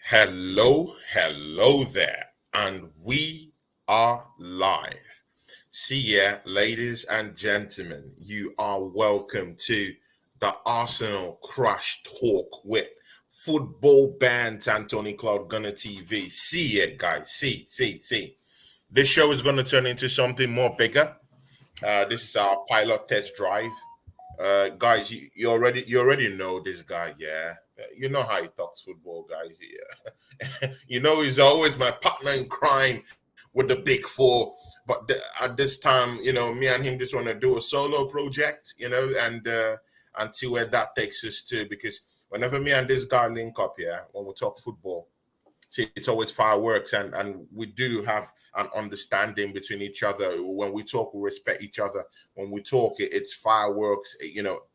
Hello there, and we are live. See ya, ladies and gentlemen, you are welcome to the Arsenal Crash Talk with football band Anthony Cloud Gunner TV. See ya, guys. See. This show is going to turn into something more bigger. This is our pilot test drive. Guys, you already know this guy, yeah. You know how he talks football, guys. Yeah. He's always my partner in crime with the big four. But at this time, me and him just want to do a solo project, and see where that takes us to. Because whenever me and this guy link up, yeah, when we talk football, see, it's always fireworks, and we do have an understanding between each other. When we talk, we respect each other. When we talk, it's fireworks,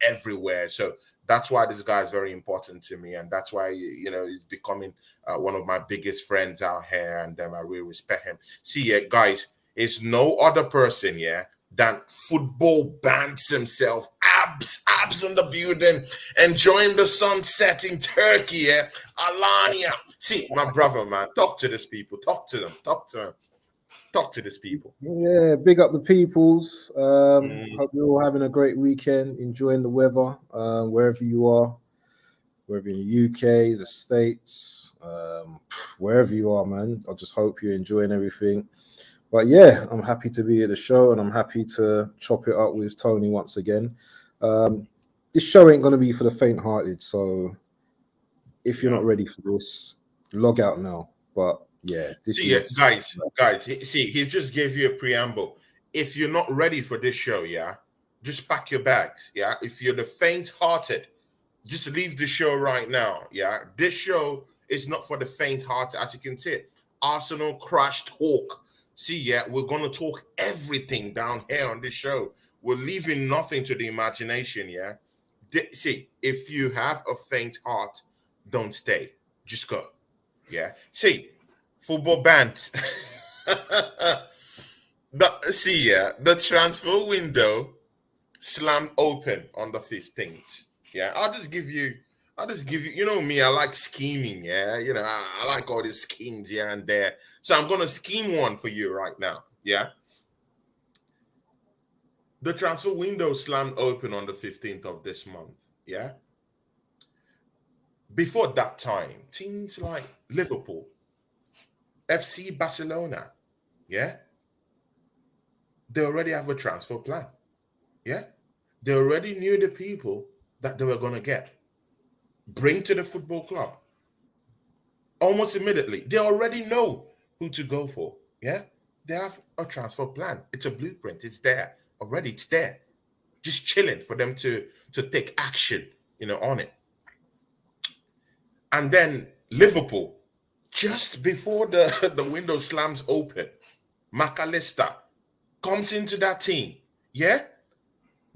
everywhere. So that's why this guy is very important to me, and that's why he's becoming one of my biggest friends out here, and I really respect him. See, guys, it's no other person, yeah, than football bands himself, abs in the building, enjoying the sunset in Turkey, yeah, Alania. See, my brother, man, talk to these people, talk to them, talk to these people. Yeah, big up the peoples. Hope you're all having a great weekend, enjoying the weather, wherever you are, whether in the UK, the States, wherever you are, man. I just hope you're enjoying everything. But yeah, I'm happy to be at the show, and I'm happy to chop it up with Tony once again. This show ain't going to be for the faint-hearted, so if you're not ready for this, log out now. But yeah, guys. He just gave you a preamble. If you're not ready for this show, yeah, just pack your bags. Yeah, if you're the faint-hearted, just leave the show right now. Yeah, this show is not for the faint-hearted, as you can see. Arsenal Crash Talk. See, yeah, we're gonna talk everything down here on this show. We're leaving nothing to the imagination. Yeah, see, if you have a faint heart, don't stay. Just go. Yeah. See, football band. The transfer window slammed open on the 15th. Yeah. I'll just give you, you know me, I like scheming, yeah. I like all these schemes here and there. So I'm gonna scheme one for you right now. Yeah. The transfer window slammed open on the 15th of this month. Yeah. Before that time, teams like Liverpool, FC Barcelona, yeah, they already have a transfer plan. Yeah. They already knew the people that they were going to bring to the football club. Almost immediately, they already know who to go for. Yeah. They have a transfer plan. It's a blueprint. It's there already. It's there. Just chilling for them to take action, on it. And then Liverpool, just before the window slams open, McAllister comes into that team. Yeah.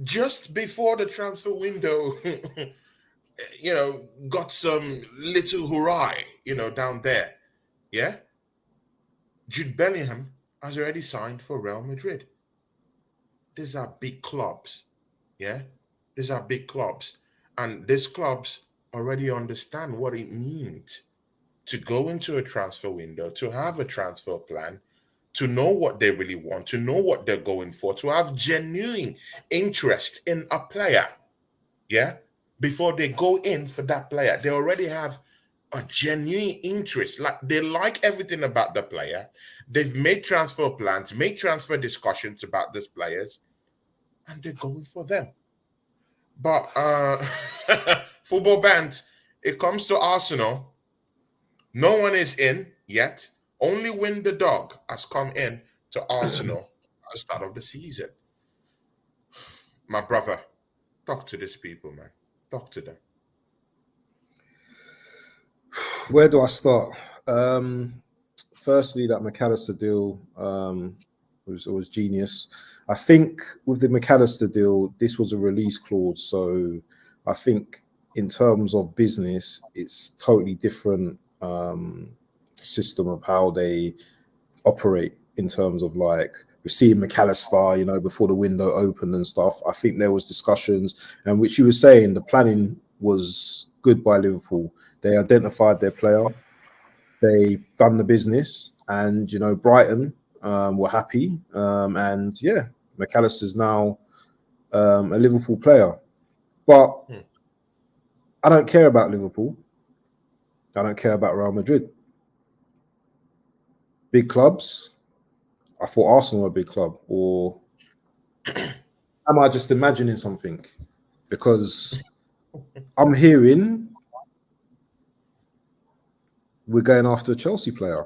Just before the transfer window, got some little hurrah, down there. Yeah. Jude Bellingham has already signed for Real Madrid. These are big clubs. Yeah. These are big clubs. And these clubs already understand what it means to go into a transfer window, to have a transfer plan, to know what they really want, to know what they're going for, to have genuine interest in a player. Yeah. Before they go in for that player, they already have a genuine interest. Like they like everything about the player. They've made transfer plans, made transfer discussions about these players, and they're going for them. But football band, it comes to Arsenal. No one is in yet. Only Win the Dog has come in to Arsenal at the start of the season. My brother, talk to these people, man. Talk to them. Where do I start? Firstly, that McAllister deal was genius. I think with the McAllister deal, this was a release clause. So I think in terms of business, it's totally different system of how they operate in terms of like receiving McAllister, before the window opened and stuff. I think there was discussions, and which you were saying, the planning was good by Liverpool. They identified their player. They done the business, and Brighton were happy, and yeah, McAllister's now a Liverpool player. But I don't care about Liverpool. I don't care about Real Madrid. Big clubs. I thought Arsenal were a big club, or am I just imagining something? Because I'm hearing we're going after a Chelsea player.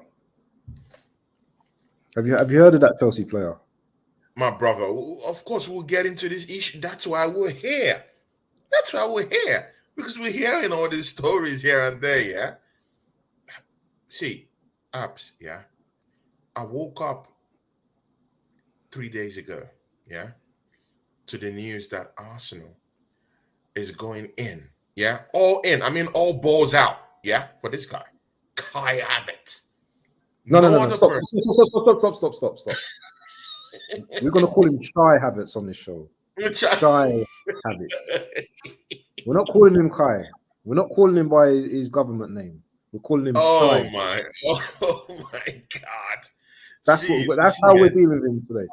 Have you heard of that Chelsea player? My brother, of course, we'll get into this issue. That's why we're here. That's why we're here. Because we're hearing all these stories here and there, yeah? See, apps, yeah? I woke up 3 days ago, yeah, to the news that Arsenal is going in, yeah? All in. I mean, all balls out, yeah, for this guy. Kai Havertz. No, no, No no, no. other Stop, person. stop. We're going to call him Shy Havertz on this show. Shy Havertz. We're not calling him Kai. We're not calling him by his government name. We're calling him Shy. Oh my God. That's how we're dealing with him today.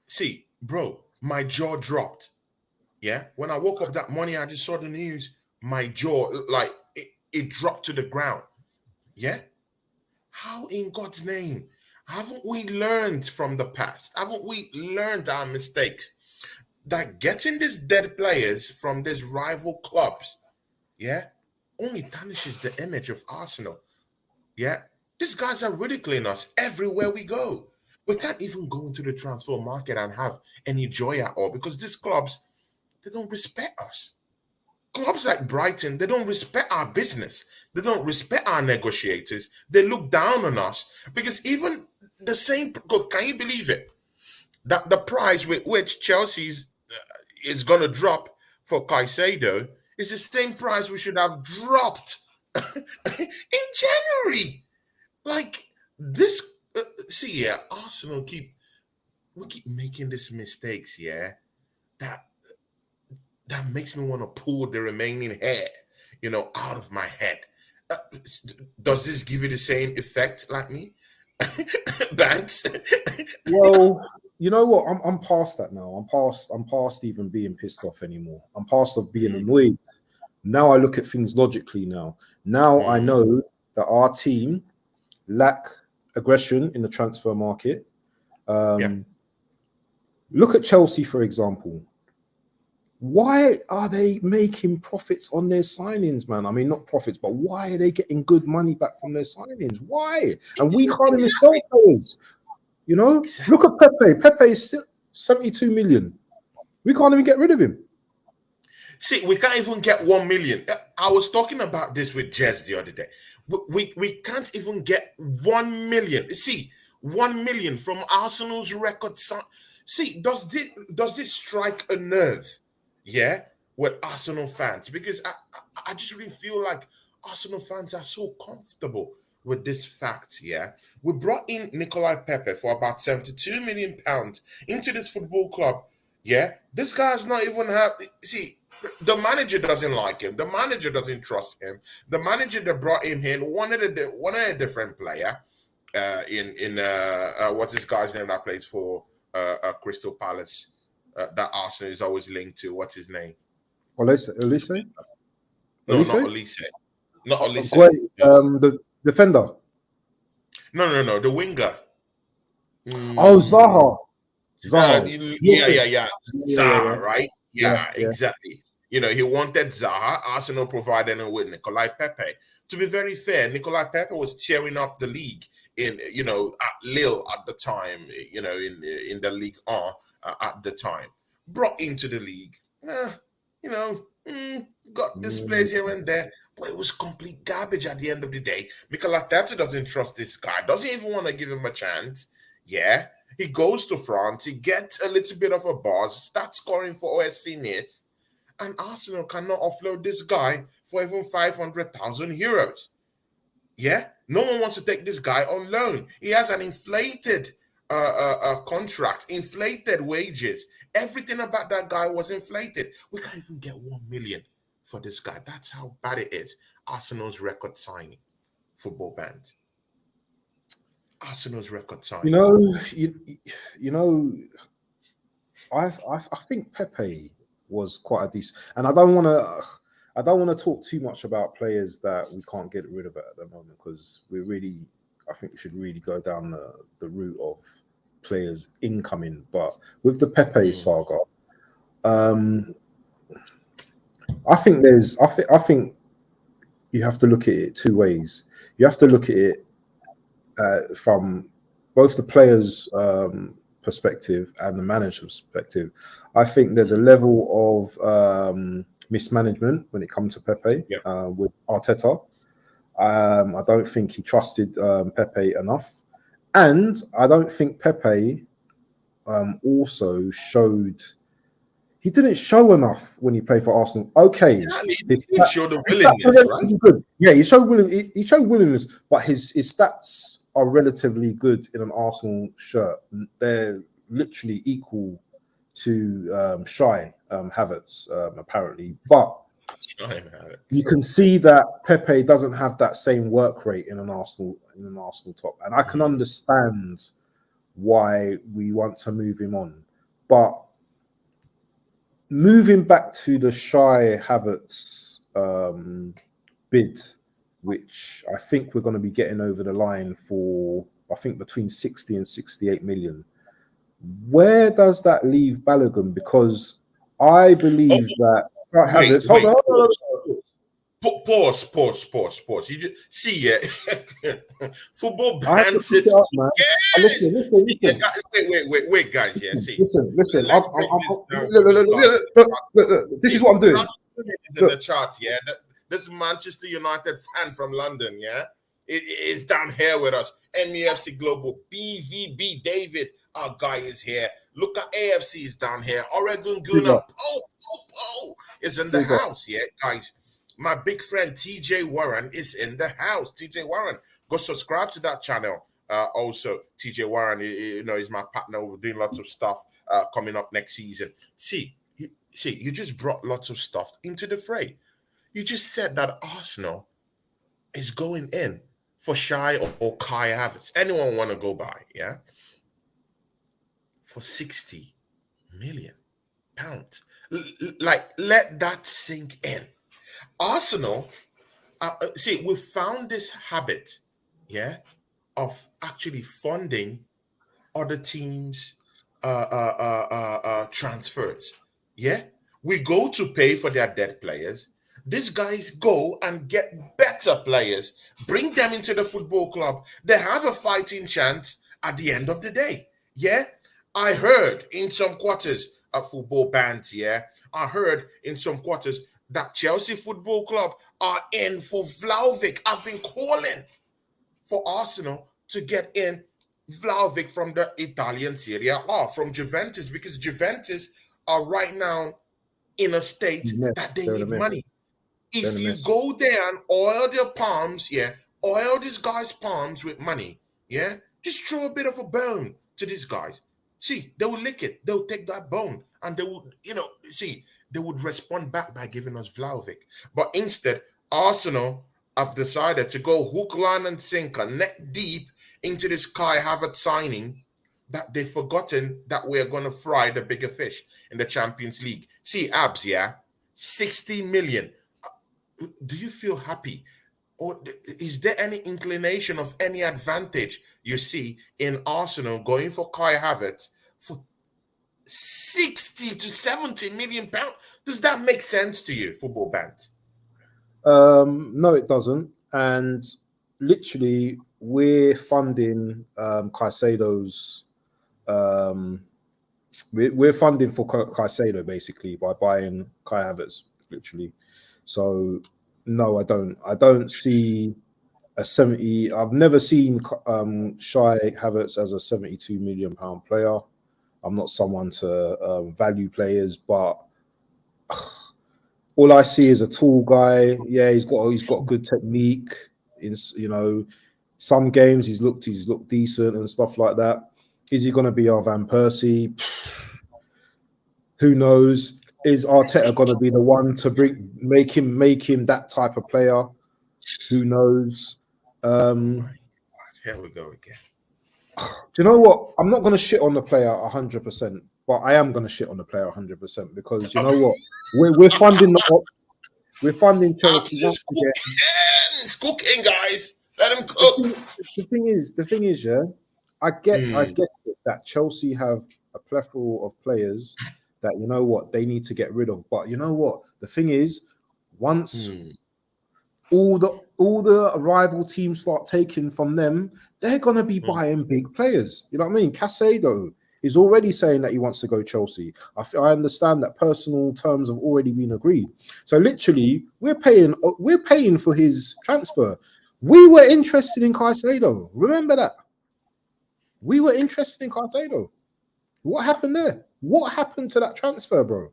See, bro, my jaw dropped. Yeah. When I woke up that morning, I just saw the news. My jaw, like, it dropped to the ground. Yeah. How in God's name haven't we learned from the past? Haven't we learned our mistakes? That getting these dead players from these rival clubs, yeah, only tarnishes the image of Arsenal. Yeah. These guys are ridiculing us everywhere we go. We can't even go into the transfer market and have any joy at all because these clubs, they don't respect us. Clubs like Brighton, they don't respect our business. They don't respect our negotiators. They look down on us because even the same, can you believe it? That the price with which Chelsea's is going to drop for Caicedo is the same price we should have dropped in January. Like this, see, yeah, Arsenal keep making these mistakes, yeah. That that makes me want to pull the remaining hair, out of my head. Uh, does this give you the same effect like me, Banks? Well, you know what? I'm past that now. I'm past even being pissed off anymore. I'm past of being annoyed. Now I look at things logically now. Now I know that our team lack aggression in the transfer market. Yeah. Look at Chelsea, for example. Why are they making profits on their signings, man? I mean, not profits, but why are they getting good money back from their signings? Why? And we can't even sell players. Look at Pepe. Pepe is still 72 million. We can't even get rid of him. See, we can't even get 1 million. I was talking about this with Jez the other day. We can't even get 1 million. See, 1 million from Arsenal's record. See, does this strike a nerve? Yeah, with Arsenal fans because I just really feel like Arsenal fans are so comfortable with this fact. Yeah, we brought in Nikolai Pepe for about 72 million pounds into this football club. Yeah, this guy's not even have. See, the manager doesn't like him. The manager doesn't trust him. The manager that brought him in wanted a different player. What's this guy's name that plays for Crystal Palace? That Arsenal is always linked to. What's his name? Olise? No, not Elise. Not Elise. Great. The defender. No. The winger. Oh, Zaha. Yeah. Zaha, right? Yeah. Exactly. He wanted Zaha. Arsenal provided him with Nikolai Pepe. To be very fair, Nikolai Pepe was tearing up the league at Lille at the time. In the League R at the time. Brought into the league. Got displays here and there, but it was complete garbage at the end of the day. Mikel Arteta doesn't trust this guy. Doesn't even want to give him a chance. Yeah. He goes to France, he gets a little bit of a buzz, starts scoring for OSC Nice, and Arsenal cannot offload this guy for even 500,000 euros. Yeah, no one wants to take this guy on loan. He has an inflated contract, inflated wages. Everything about that guy was inflated. We can't even get 1 million for this guy. That's how bad it is. Arsenal's record signing. football band? Arsenal's record time. You know, I think Pepe was quite a decent, and I don't want to talk too much about players that we can't get rid of at the moment, because I think we should really go down the route of players incoming. But with the Pepe saga, I think you have to look at it two ways. You have to look at it from both the players' perspective and the manager's perspective. I think there's a level of mismanagement when it comes to Pepe with Arteta. I don't think he trusted Pepe enough, and I don't think Pepe also showed. He didn't show enough when he played for Arsenal. Okay, he showed the willingness, right? Good. Yeah, he showed willingness, but his stats are relatively good in an Arsenal shirt. They're literally equal to Shy Havertz, apparently. But you can see that Pepe doesn't have that same work rate in an Arsenal top, and I can understand why we want to move him on. But moving back to the Shy Havertz bid, which I think we're going to be getting over the line for, I think, between 60 and 68 million. Where does that leave Balogun? Because I believe that Havertz. Hold on. Pause. You just see, yeah. Football bands. Listen. Wait, guys. Yeah, see. Listen. This is what I'm doing. In the chart, yeah. This Manchester United fan from London, yeah, is down here with us. MEFC Global, BVB David, our guy is here. Look at AFC is down here. Oregon Gunnar, is in the house, yeah, guys. My big friend TJ Warren is in the house. TJ Warren, go subscribe to that channel. Also, TJ Warren, is my partner. We're doing lots of stuff coming up next season. See, you just brought lots of stuff into the fray. You just said that Arsenal is going in for Shy or Kai Havertz. Anyone want to go by, yeah? For 60 million pounds. Let that sink in. Arsenal, we found this habit, yeah, of actually funding other teams' transfers. Yeah, we go to pay for their dead players. These guys go and get better players, bring them into the football club. They have a fighting chance at the end of the day. Yeah, I heard in some quarters of football bands. Yeah, I heard in some quarters that Chelsea Football Club are in for Vlahovic. I've been calling for Arsenal to get in Vlahovic from the Italian Serie A, from Juventus, because Juventus are right now in a state that they need money. If you go there and oil their palms, oil these guys' palms with money, just throw a bit of a bone to these guys. See, they will lick it. They'll take that bone and they will, they would respond back by giving us Vlahovic. But instead, Arsenal have decided to go hook, line, and sinker, neck deep into this Kai Havertz signing, that they've forgotten that we're going to fry the bigger fish in the Champions League. See, Abs, 60 million. Do you feel happy? Or is there any inclination of any advantage you see in Arsenal going for Kai Havertz for 60 to 70 million pounds? Does that make sense to you, football band? No, it doesn't. And literally, we're funding Caicedo's. We're funding for Caicedo basically by buying Kai Havertz, literally. So no, I don't see a 70. I've never seen Shy Havertz as a 72 million pound player. I'm not someone to value players, but all I see is a tall guy. Yeah, he's got good technique. In some games he's looked decent and stuff like that. Is he going to be our Van Persie? Who knows? Is Arteta going to be the one to make him that type of player? Who knows? Here we go again. Do you know what? I'm not going to shit on the player 100%, but I am going to shit on the player 100% because you know what? We're funding we're funding Chelsea once again. It's cooking, guys. Let him cook. The thing is, yeah, I get it that Chelsea have a plethora of players that you know what they need to get rid of. But you know what? The thing is, once all the rival teams start taking from them, they're gonna be buying big players. You know what I mean? Casado is already saying that he wants to go Chelsea. I understand that personal terms have already been agreed. So literally, we're paying for his transfer. We were interested in Caicedo. Remember that? We were interested in Caicedo. What happened there? What happened to that transfer, bro?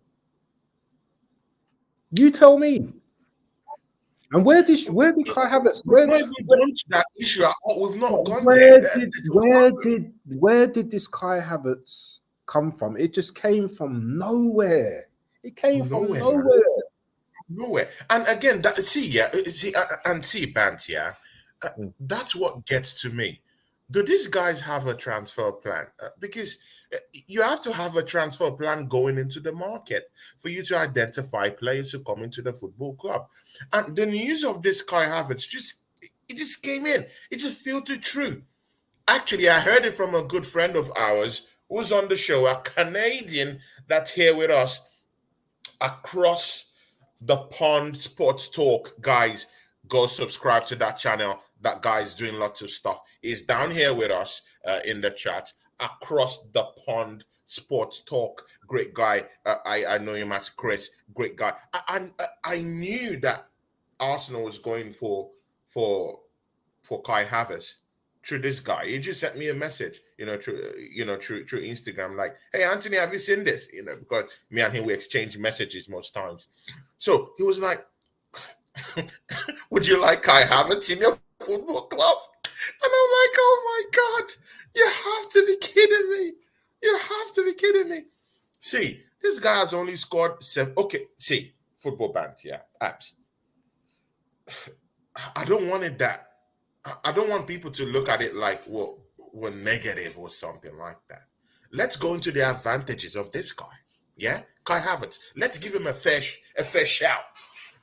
You tell me. And where did Kai Havertz? We've not even gone to that issue. We've not gone there. Where did this Kai Havertz come from? It just came from nowhere. It came from nowhere. Nowhere. And again, Bant, yeah. That's what gets to me. Do these guys have a transfer plan? Because you have to have a transfer plan going into the market for you to identify players who come into the football club. And the news of this Kai Havertz just came in. It just filtered through. Actually, I heard it from a good friend of ours who's on the show, a Canadian that's here with us across the pond. Sports Talk. Guys, go subscribe to that channel. That guy's doing lots of stuff. He's down here with us in the chat. Across the pond, Sports Talk. Great guy. I know him as Chris. Great guy. I knew that Arsenal was going for Kai Havertz through this guy. He just sent me a message, through Instagram, like, "Hey Anthony, have you seen this?" Because me and him we exchange messages most times. So he was like, "Would you like Kai Havertz in your football club?" And I'm like, "Oh my God, you have to be kidding me. You have to be kidding me." See, this guy has only scored 7. Okay, see, football band, yeah, apps. I don't want it that. I don't want people to look at it like we're negative or something like that. Let's go into the advantages of this guy. Yeah, Kai Havertz. Let's give him a fair shout.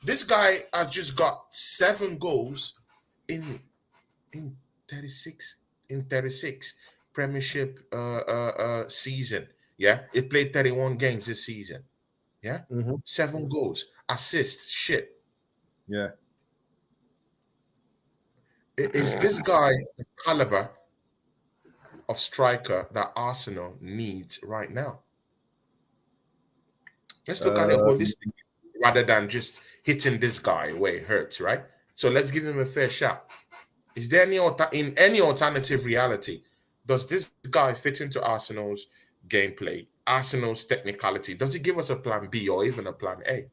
This guy has just got 7 goals in 36 Premiership season. Yeah, he played 31 games this season. Yeah, 7 goals, assists. Shit. Yeah. Is this guy the caliber of striker that Arsenal needs right now? Let's look at it holistically rather than just hitting this guy where it hurts, right? So let's give him a fair shot. Is there any alternative reality? Does this guy fit into Arsenal's gameplay, Arsenal's technicality? Does he give us a plan B or even a plan A?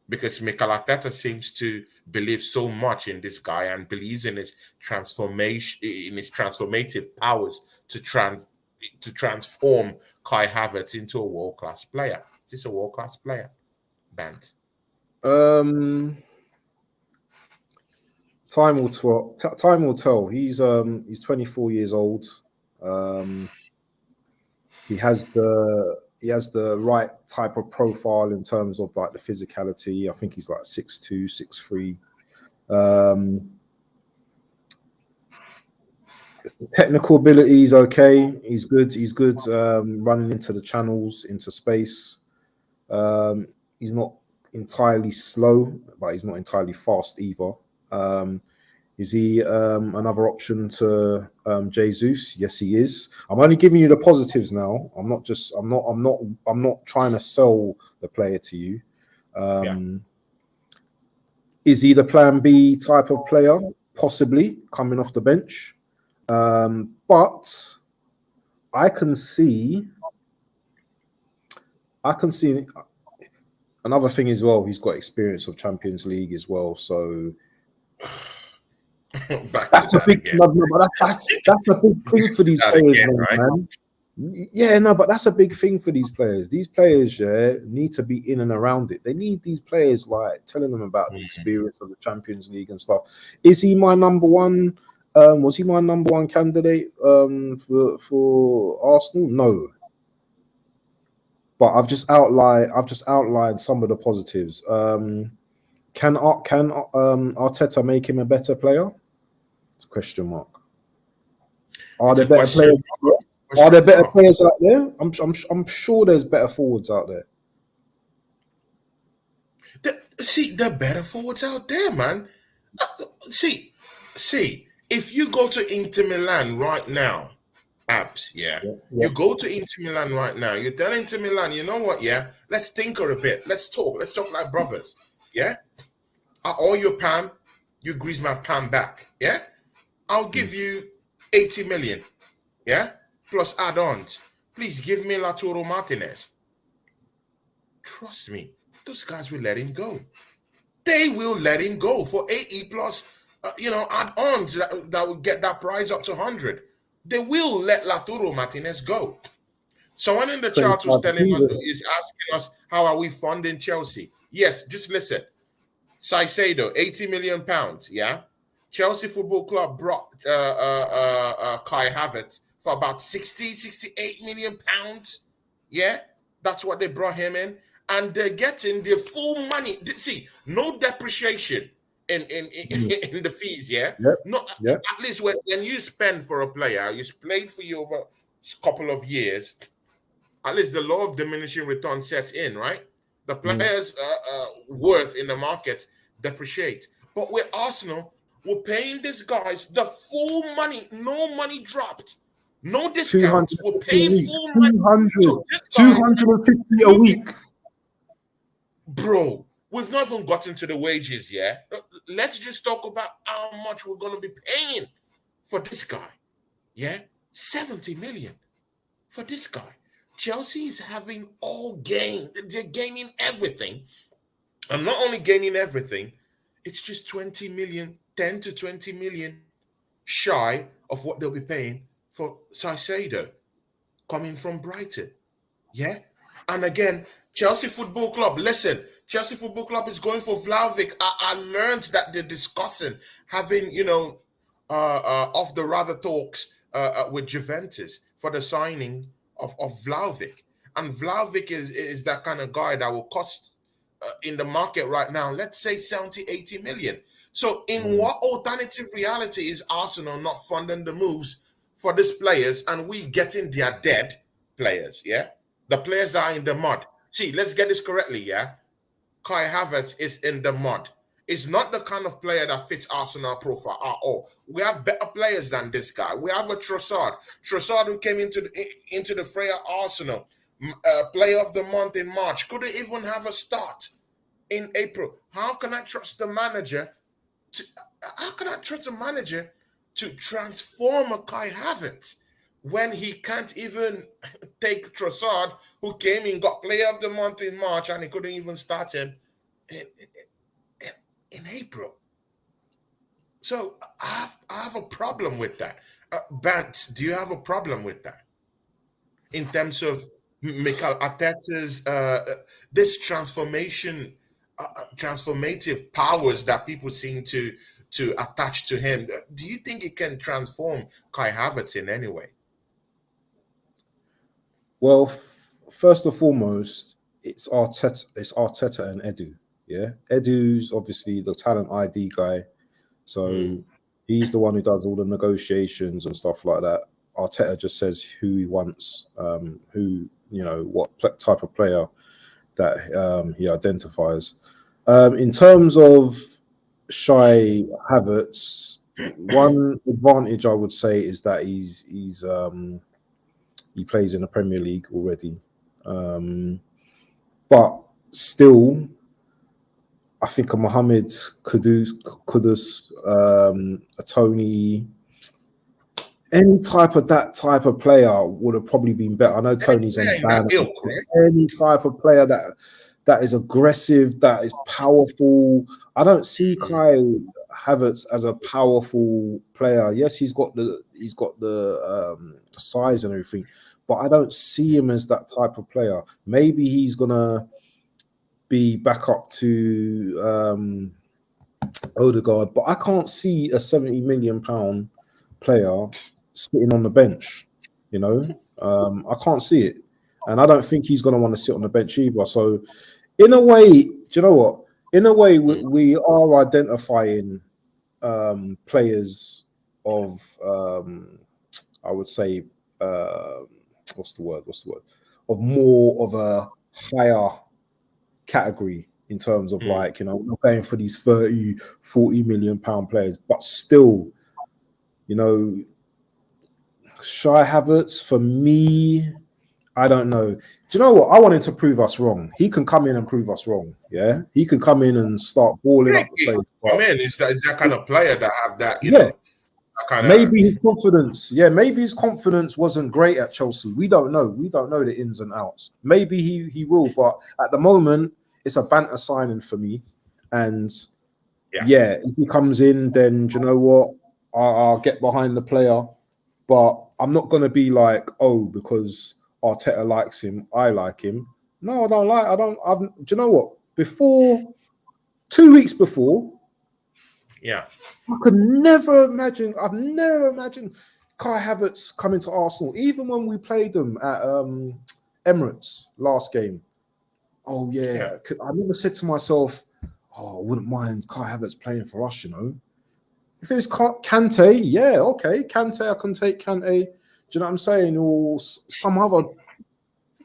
Because Mikel Arteta seems to believe so much in this guy and believes in his transformation, in his transformative powers to transform Kai Havertz into a world-class player. Is this a world-class player, Bant? Time will tell. He's 24 years old. He has the right type of profile in terms of like the physicality. I think he's like 6'2", 6'3". Technical ability is okay. He's good. Running into the channels, into space. He's not entirely slow, but he's not entirely fast either. Is he another option to Jesus? Yes, he is. I'm only giving you the positives now. I'm not trying to sell the player to you. Is he the plan B type of player? Possibly coming off the bench. But I can see another thing as well. He's got experience of Champions League as well, so that's a big thing for these players, right? Man. Yeah, no, but that's a big thing for these players. These players, yeah, need to be in and around it. They need these players like telling them about the experience of the Champions League and stuff. Is he my number one? Was he my number one candidate for Arsenal? No, but I've just outlined some of the positives. Can Arteta make him a better player? It's a question mark. Are It's there a better question. players? Are there Question better mark. players out there? I'm sure there's better forwards out there. See, there are better forwards out there, man. See, if you go to Inter Milan right now, Abs, yeah, Yeah, yeah. you go to Inter Milan right now, you tell Inter Milan, you know what, yeah, let's tinker a bit, let's talk like brothers, yeah. I owe you Pam, you grease my Pam back, yeah. I'll give you 80 million, yeah, plus add-ons. Please give me Lautaro Martinez. Trust me, those guys will let him go. They will let him go for 80 plus, add-ons that will get that price up to 100. They will let Laturo Martinez go. Someone in the chat was 25 telling us, season. is asking us, how are we funding Chelsea? Yes, just listen. Saicedo, 80 million pounds, yeah? Chelsea Football Club brought Kai Havertz for about 60, 68 million pounds. Yeah, that's what they brought him in. And they're getting the full money. See, no depreciation in the fees, yeah? Yep. No, Yep. at least when you spend for a player, you played for you over a couple of years, at least the law of diminishing return sets in, right? The players' worth in the market depreciate. But with Arsenal, we're paying these guys the full money, no money dropped, no discounts. We're 250 a paying week. full money. 200. So this guy's 250 a looking, week. bro. We've not even gotten to the wages yet. Let's just talk about how much we're going to be paying for this guy. Yeah, 70 million for this guy. Chelsea is having all gain. They're gaining everything. And not only gaining everything, it's just 20 million, 10 to 20 million shy of what they'll be paying for Saicedo coming from Brighton. Yeah. And again, Chelsea Football Club, listen, Chelsea Football Club is going for Vlahovic. I learned that they're discussing having, off the rather talks with Juventus for the signing of Vlahovic. And Vlahovic is that kind of guy that will cost in the market right now, let's say 70, 80 million. So in what alternative reality is Arsenal not funding the moves for these players and we getting their dead players, yeah? The players that are in the mud. See, let's get this correctly, yeah? Kai Havertz is in the mud. Is not the kind of player that fits Arsenal profile at all. We have better players than this guy. We have a Trossard. Trossard who came into the fray at Arsenal. Player of the month in March. Couldn't even have a start in April. How can I trust the manager to transform a Kai Havertz when he can't even take Trossard, who came in, got player of the month in March, and he couldn't even start him in April? So I have a problem with that. Bant, do you have a problem with that in terms of Mikel Arteta's this transformative powers that people seem to attach to him? Do you think it can transform Kai Havertz in any way? Well, first and foremost, it's Arteta and Edu. Yeah, Edu's obviously the talent ID guy, so he's the one who does all the negotiations and stuff like that. Arteta just says who he wants, what type of player that he identifies. In terms of Shai Havertz, one advantage I would say is that he plays in the Premier League already, but still, I think a Mohamed Kudus, a Tony, any type of player would have probably been better. I know Tony's on ban. Any type of player that is aggressive, that is powerful. I don't see Kai Havertz as a powerful player. Yes, he's got the size and everything, but I don't see him as that type of player. Maybe he's gonna be back up to Odegaard, but I can't see a £70 million player sitting on the bench. You know, I can't see it, and I don't think he's going to want to sit on the bench either. So, in a way, do you know what? In a way, we are identifying players of, I would say, what's the word? Of more of a higher category in terms of like, you know, we're not going for these 30, 40 million pound players, but still, you know, Shy Havertz, for me, I don't know. Do you know what? I want him to prove us wrong. He can come in and prove us wrong. Yeah, he can come in and start balling up the place. I mean, is that kind of player that have that, you Yeah, know, that kind of. maybe his confidence. Yeah, maybe his confidence wasn't great at Chelsea. We don't know. We don't know the ins and outs. Maybe he will, but at the moment, it's a banter signing for me. And yeah, if he comes in, then do you know what? I'll get behind the player, but I'm not gonna be like, oh, because Arteta likes him, I like him. No, I don't like. Do you know what? Before 2 weeks before, Yeah, I could never imagine. I've never imagined Kai Havertz coming to Arsenal, even when we played them at Emirates last game. Oh yeah, I never said to myself, "Oh, I wouldn't mind Kai Havertz playing for us." You know, if it's Kante, yeah, okay, Kante, I can take Kante. Do you know what I'm saying? Or some other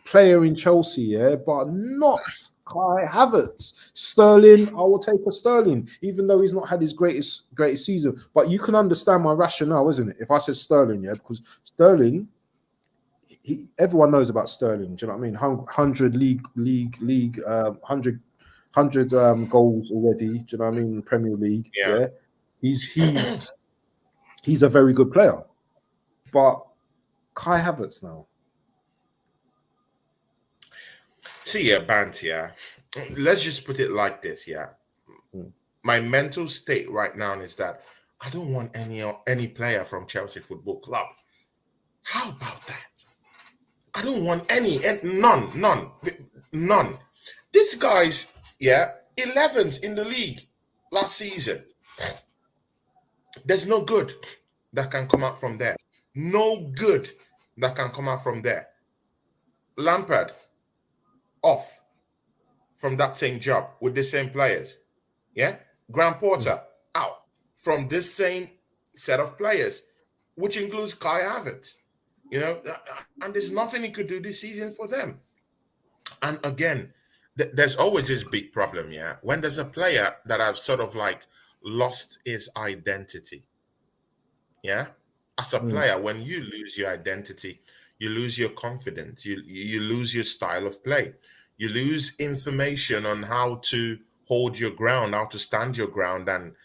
player in Chelsea, yeah, but not Kai Havertz. Sterling, I will take a Sterling, even though he's not had his greatest season. But you can understand my rationale, isn't it? If I said Sterling, yeah, because Sterling, everyone knows about Sterling. Do you know what I mean? 100 league, 100 goals already. Do you know what I mean? Premier League, yeah. He's a very good player, but Kai Havertz now. See, Bant, let's just put it like this, My mental state right now is that I don't want any player from Chelsea Football Club. How about that? I don't want any, none. This guy's 11th in the league last season. There's no good that can come out from there. No good that can come out from there. Lampard off from that same job with the same players. Yeah. Graham Porter out from this same set of players, which includes Kai Havertz. You know, and there's nothing he could do this season for them. And again, there's always this big problem, when there's a player that has sort of like lost his identity. Yeah. As a player, when you lose your identity, you lose your confidence, you lose your style of play, you lose information on how to hold your ground, how to stand your ground, and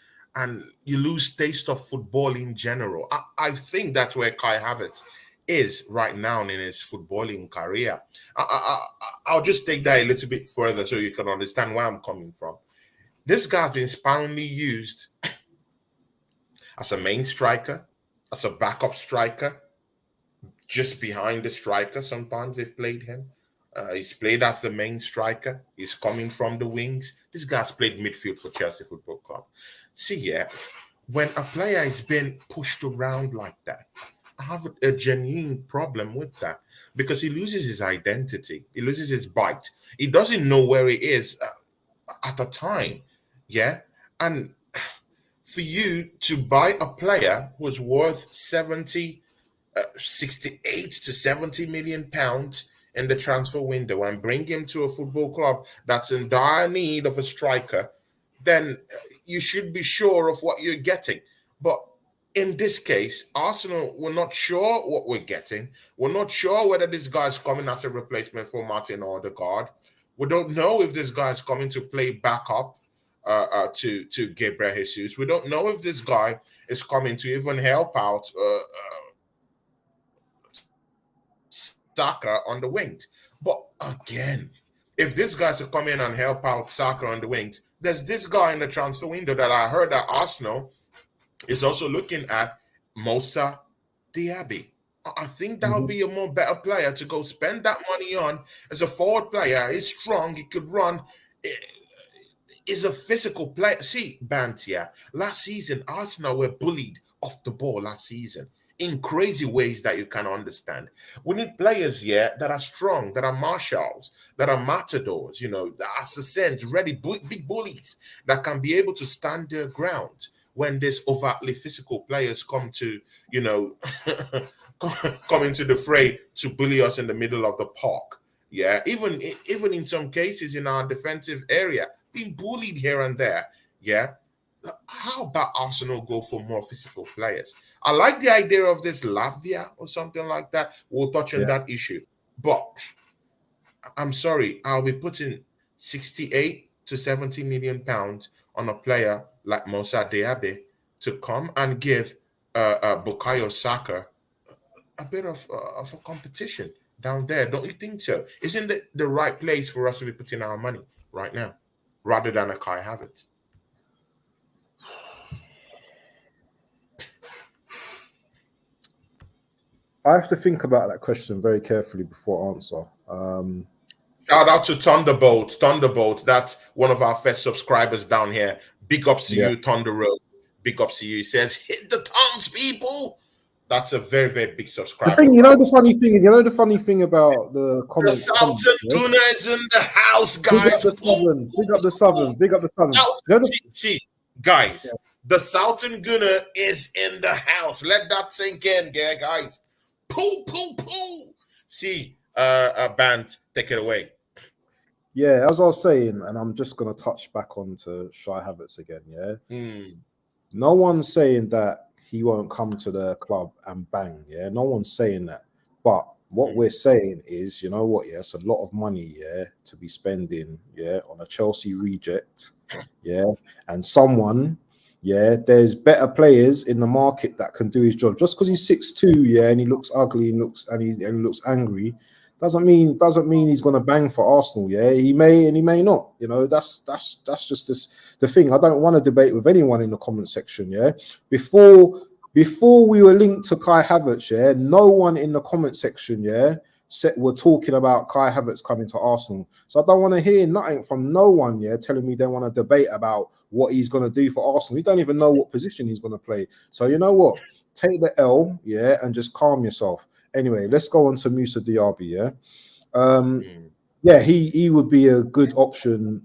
you lose taste of football in general. I think that's where Kai Havertz is right now in his footballing career. I'll just take that a little bit further so you can understand where I'm coming from. This guy's been sparingly used as a main striker, as a backup striker, just behind the striker. Sometimes they've played him. He's played as the main striker. He's coming from the wings. This guy's played midfield for Chelsea Football Club. See, when a player is being pushed around like that, I have a genuine problem with that because he loses his identity. He loses his bite. He doesn't know where he is at the time. Yeah. And for you to buy a player who's worth 68 to 70 million pounds in the transfer window and bring him to a football club that's in dire need of a striker, then you should be sure of what you're getting. But in this case, Arsenal, we're not sure what we're getting. We're not sure whether this guy's coming as a replacement for Martin Odegaard. We don't know if this guy's coming to play backup to Gabriel Jesus. We don't know if this guy is coming to even help out Saka on the wings. But again, if this guy's to come in and help out Saka on the wings, there's this guy in the transfer window that I heard that Arsenal is also looking at, Moussa Diaby. I think that would be a more better player to go spend that money on as a forward player. He's strong. He could run. Is a physical player. See, Bantia, last season, Arsenal were bullied off the ball last season in crazy ways that you can understand. We need players here that are strong, that are marshals, that are matadors, that are assassins, ready, big bullies that can be able to stand their ground when these overtly physical players come to, come into the fray to bully us in the middle of the park. Yeah, even in some cases in our defensive area, being bullied here and there. Yeah. How about Arsenal go for more physical players? I like the idea of this Latvia or something like that. We'll touch on that issue. But I'm sorry, I'll be putting 68 to 70 million pounds on a player like Moussa Diaby to come and give Bukayo Saka a bit of a competition down there. Don't you think so? Isn't it the right place for us to be putting our money right now, rather than a Kai Havertz? I have to think about that question very carefully before I answer. Shout out to Thunderbolt. Thunderbolt, that's one of our first subscribers down here. Big ups to you, Thunder Road. Big ups to you. He says, hit the thumbs, people. That's a very, very big subscriber. The thing, the funny thing about the comments. The Southern Gunner is in the house, guys. Big up the Southern. See, guys, the Southern Gunner is in the house. Let that sink in, yeah, guys. Poo. See, Band, take it away. Yeah, as I was saying, and I'm just going to touch back onto Shai Havertz again, yeah? No one's saying that he won't come to the club and bang, yeah? No one's saying that. But what we're saying is, you know what, yeah, it's a lot of money, yeah, to be spending, yeah, on a Chelsea reject, yeah? And someone, yeah, there's better players in the market that can do his job. Just because he's 6'2", yeah, and he looks ugly and he looks angry, doesn't mean he's gonna bang for Arsenal. Yeah, he may and he may not. You know, that's just the thing. I don't want to debate with anyone in the comment section. Yeah, before we were linked to Kai Havertz, yeah, no one in the comment section, yeah, were talking about Kai Havertz coming to Arsenal. So I don't want to hear nothing from no one, yeah, telling me they want to debate about what he's gonna do for Arsenal. We don't even know what position he's gonna play. So you know what? Take the L, yeah, and just calm yourself. Anyway, let's go on to Moussa Diaby, yeah? Yeah, he would be a good option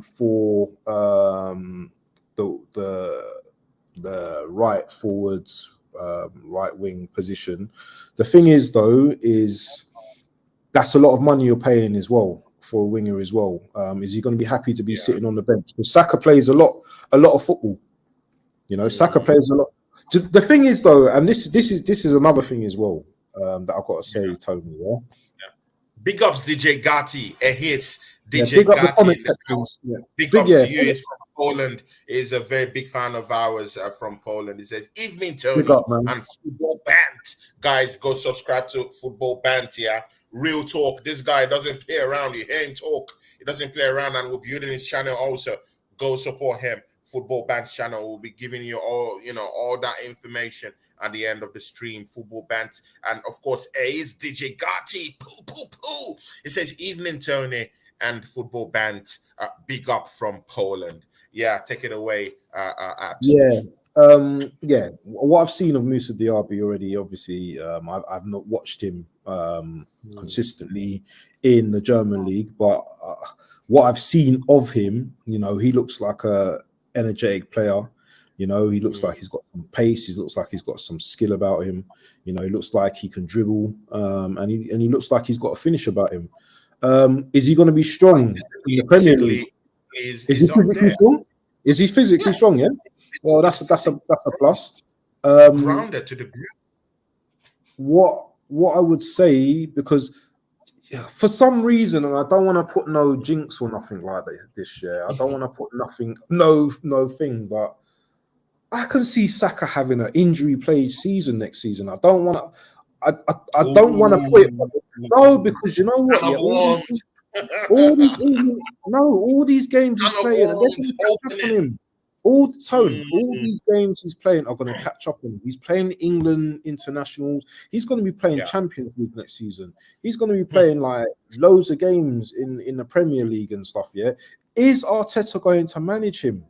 for the right forwards, right wing position. The thing is, though, is that's a lot of money you're paying as well for a winger as well. Is he going to be happy to be sitting on the bench? Because Saka plays a lot of football. You know, Saka plays a lot. The thing is, though, and this is another thing as well. That I've got to say, Tony. Yeah. Big ups, DJ Gatti. Hits DJ Gatti in the house. Big ups to you. It's from Poland. He's a very big fan of ours from Poland. He says, "Evening, Tony and Football Bant." Guys, go subscribe to Football Bant. Yeah, real talk. This guy doesn't play around. You hear him talk. He doesn't play around, and we're building his channel also. Go support him. Football Bant channel will be giving you all that information at the end of the stream. Football Band, and of course, is DJ Gatti. Poo. It says, "Evening, Tony and Football Band." Big up from Poland. Yeah, take it away, Abs. Yeah. What I've seen of Moussa Diaby already, obviously, I've not watched him consistently in the German league, but what I've seen of him, you know, he looks like a energetic player. You know, he looks like he's got some pace. He looks like he's got some skill about him. You know, he looks like he can dribble, and he looks like he's got a finish about him. Is he going to be strong in the Premier League? Is he physically strong? Is he physically strong? Yeah. Well, that's a plus. Grounded to the ground. What I would say, because for some reason, and I don't want to put no jinx or nothing like that this year. I don't want to put nothing, no thing, but I can see Saka having an injury-plagued season next season. I don't want to. I don't want to put it. No, because you know what? Yeah, all these games he's playing, they're going to catch up on him. All Mm, these games he's playing are going to catch up on him. He's playing England internationals. He's going to be playing yeah. Champions League next season. He's going to be Hmm. playing like loads of games in the Premier League and stuff. Yeah, is Arteta going to manage him?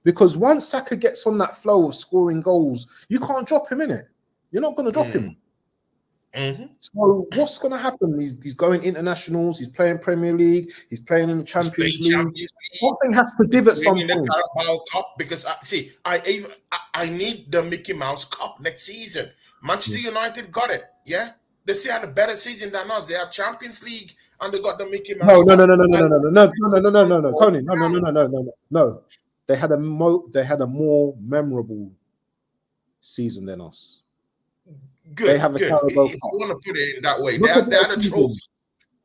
Because once Saka gets on that flow of scoring goals, you can't drop him in it. You're not going to drop Mm, him. mhm. So what's going to happen? He's going internationals. He's playing Premier League. He's playing in the He's playing Champions League. Champions League. Something has to He's give at playing some in the point. Carabao Cup because I need the Mickey Mouse Cup next season. Manchester United got it. Yeah, they still had a better season than us. They have Champions League and they got the Mickey Mouse No, no, no, Cup. no, no, no, And no, no, no, no, no, no, no, no, oh, Tony, no, no, no, no, no, no, no, no. They had a more memorable season than us. They good, have a good. Carabao If you Cup. want to put it in that way, Look at they their had a trophy. season.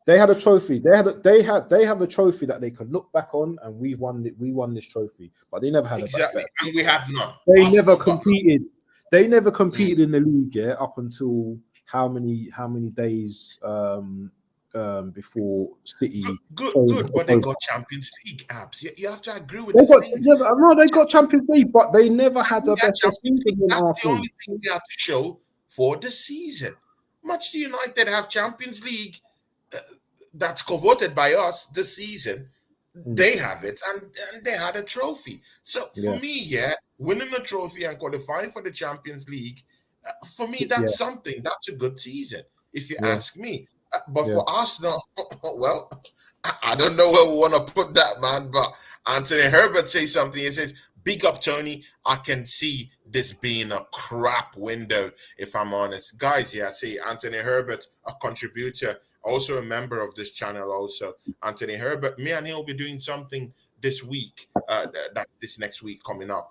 They had a trophy. They have a trophy that they can look back on, and we won this trophy. But they never had a Exactly, better. and we had none. They never Arsenal got none. competed. They never Mm. competed in the league, yeah, up until how many days before City. Good. But they got Champions League apps. You have to agree with They the got things. yeah, no, they got Champions League, but they never had a We had better Champions season League. than That's the Arsenal. only thing we have to show for the season. Manchester United have Champions League that's coveted by us this season. They have it, and they had a trophy. So for Yeah, me, yeah, winning a trophy and qualifying for the Champions League, for me, yeah, that's something. That's a good season, if you yeah, ask me. But yeah. for Arsenal, well, I don't know where we want to put that, man. But Anthony Herbert says something. He says, "Big up, Tony. I can see this being a crap window, if I'm honest, guys." Yeah, see, Anthony Herbert, a contributor, also a member of this channel. Also, Anthony Herbert. Me and him will be doing something this week. That this next week coming up.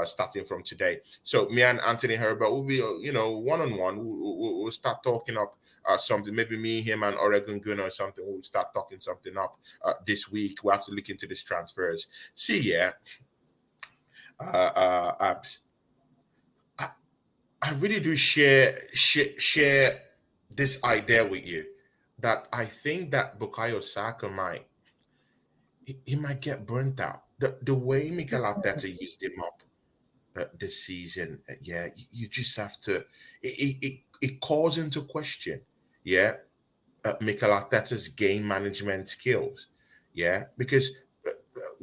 Starting from today, so me and Anthony Herbert will be, one on one. We'll start talking up something. Maybe me, him, and Oregon Gunner or something. We'll start talking something up this week. We'll have to look into these transfers. See, yeah, apps. I really do share this idea with you that I think that Bukayo Saka he might get burnt out. The way Mikel Arteta used him up this season, yeah, you just have to. It calls into question, yeah, Mikel Arteta's game management skills, yeah, because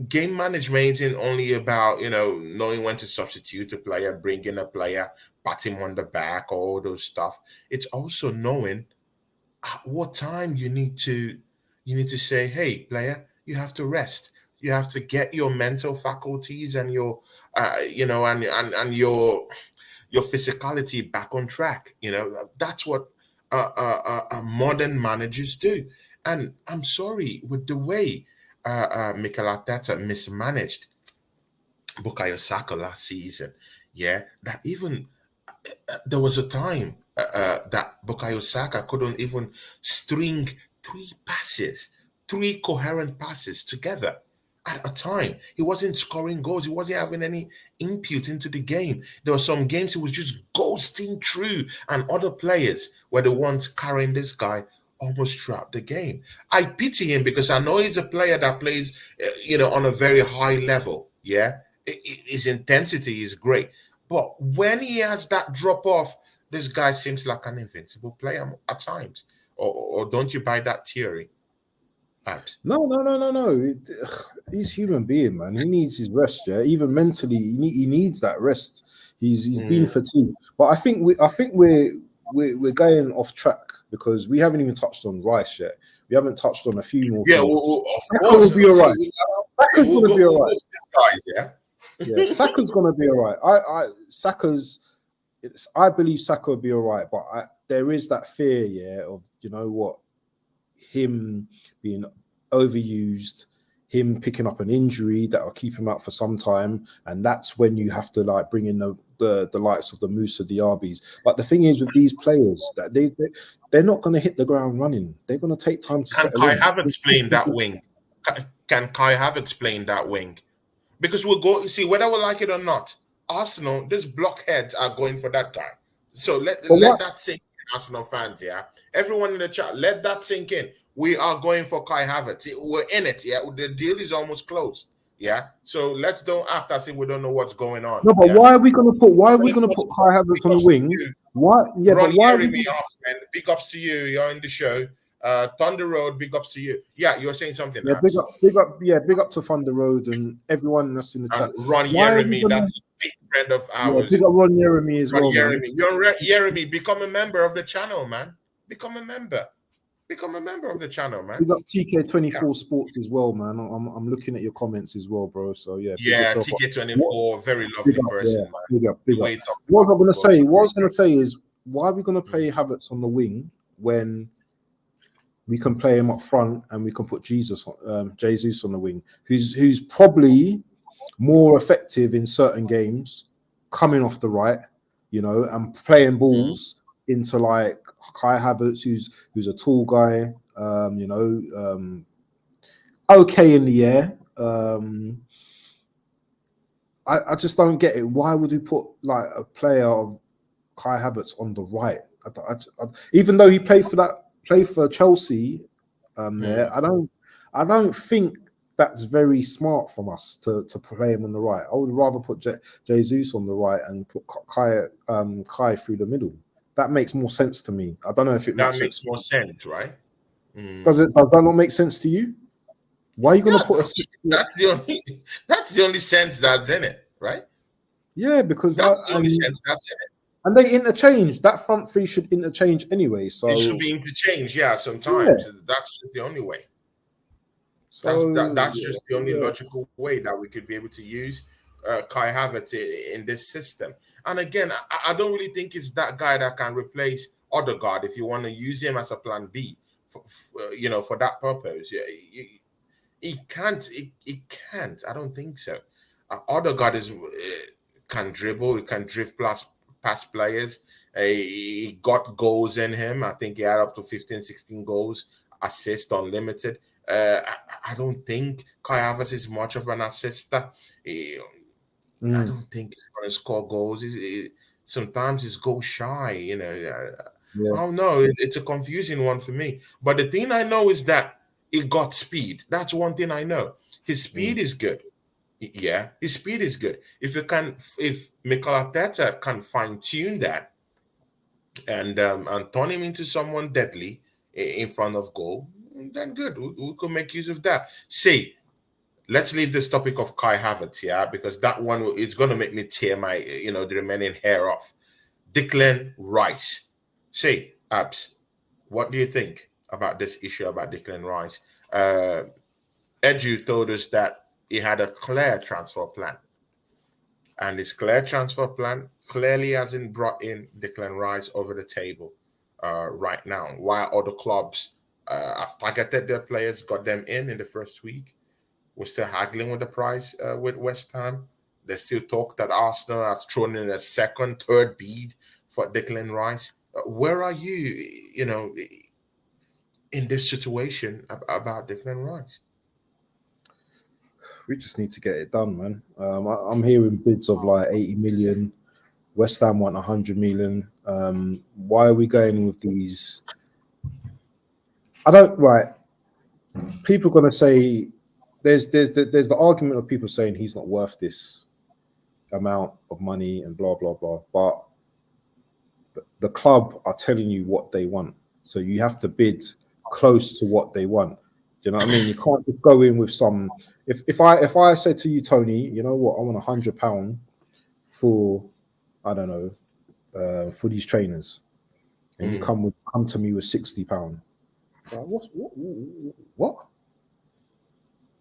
game management isn't only about knowing when to substitute a player, bring in a player, pat him on the back, all those stuff. It's also knowing at what time you need to say, hey, player, you have to rest. You have to get your mental faculties and your and your physicality back on track. That's what modern managers do. And I'm sorry, with the way Mikel Arteta mismanaged Bukayo Saka last season, yeah, that even there was a time that Bukayo Saka couldn't even string three coherent passes together at a time. He wasn't scoring goals. He wasn't having any input into the game. There were some games he was just ghosting through, and other players were the ones carrying this guy almost throughout the game. I pity him because I know he's a player that plays, on a very high level. Yeah, his intensity is great, but when he has that drop off, this guy seems like an invincible player at times. Or don't you buy that theory, Abs? No. He's human being, man. He needs his rest. Yeah, even mentally, he needs that rest. He's been Mm. fatigued. But I think we're going off track because we haven't even touched on Rice yet. We haven't touched on a few more Yeah, things. of Saka will course. be all right. Saka's We'll gonna be all go right. with guys, yeah. Yeah, Saka's gonna be all right. I believe Saka will be all right, but there is that fear, yeah, of him being overused, him picking up an injury that will keep him out for some time, and that's when you have to like bring in the likes of the Musa Diabis. But the thing is with these players that they're not going to hit the ground running. They're going to take time to Can settle Kai in. Havertz playing that wing? Can Kai Havertz playing that wing? Because we'll go, see, whether we like it or not, Arsenal, these blockheads are going for that guy. So let But what that sink in, Arsenal fans, yeah. Everyone in the chat, let that sink in. We are going for Kai Havertz. We're in it, yeah. The deal is almost closed. Yeah. So let's don't act as if we don't know what's going on. No, but Yeah. why are we gonna put First, Kai Havertz big on the ups to wing? you. Why? Yeah, but Ronnie why are we? Jeremy off, man. Big ups to you. You're in the show. Thunder Road, big ups to you. Yeah, you were saying something, Yeah, Abs. big up to Thunder Road and everyone that's in the And chat. Ronnie Why are we Jeremy, gonna? that's a big friend of Yeah, ours. big up Ron Jeremy as Ronnie well, man. Jeremy. Jeremy, become a member of the channel, man. Become a member. Become a member of the channel, man. Big up Yeah. TK24 Sports as well, man. I'm looking at your comments as well, bro. So yeah, big Yeah, yourself up. TK24, very Big lovely up, yeah, person, man. big up, The big way up. he talks What about I'm gonna football. say, what I was gonna say is, why are we gonna play Mm. Havertz on the wing when we can play him up front and we can put Jesus on the wing, who's probably more effective in certain games, coming off the right, and playing balls into like Kai Havertz, who's a tall guy, okay in the air. I just don't get it. Why would we put like a player of Kai Havertz on the right? Even though he played for Chelsea, there, I don't think that's very smart from us to play him on the right. I would rather put Jesus on the right and put Kai through the middle. That makes more sense to me. I don't know if it That makes makes sense. more sense, right? Does that not make sense to you? Why are you going to put a? That's the only sense that's in it, right? Yeah, because that's the only sense that's in it. And they interchange. That front three should interchange anyway. So it should be interchanged, yeah. Sometimes that's just the only way. So that's just the only logical way that we could be able to use Kai Havertz in this system. And again, I don't really think it's that guy that can replace Odegaard if you want to use him as a plan B, for that purpose. Yeah, he can't. He can't. I don't think so. Odegaard can dribble. He can drift past players. He got goals in him. I think he had up to 15, 16 goals, assist unlimited. I don't think Kai Havertz is much of an assister. I don't think he's going to score goals. Sometimes he's goal shy, Oh no, it's a confusing one for me. But the thing I know is that he got speed. That's one thing I know. His speed is good. Yeah, his speed is good. If Mikel Arteta can fine tune that and turn him into someone deadly in front of goal, then good. We could make use of that. See, let's leave this topic of Kai Havertz, because that one is going to make me tear my, the remaining hair off. Declan Rice. Say, Abs, what do you think about this issue about Declan Rice? Edu told us that he had a clear transfer plan. And this clear transfer plan clearly hasn't brought in Declan Rice over the table right now. While other clubs have targeted their players, got them in the first week. We're still haggling with the price with West Ham. There's still talk that Arsenal have thrown in a second, third bid for Declan Rice. Where are you, in this situation about Declan Rice? We just need to get it done, man. I'm hearing bids of like 80 million. West Ham want 100 million. Why are we going with these? People are going to say there's the argument of people saying he's not worth this amount of money and blah blah blah. But the club are telling you what they want, so you have to bid close to what they want. Do you know what I mean? You can't just go in with some. If I said to you, Tony, you know what, I want £100 for, I don't know, for these trainers, and you come to me with £60. What?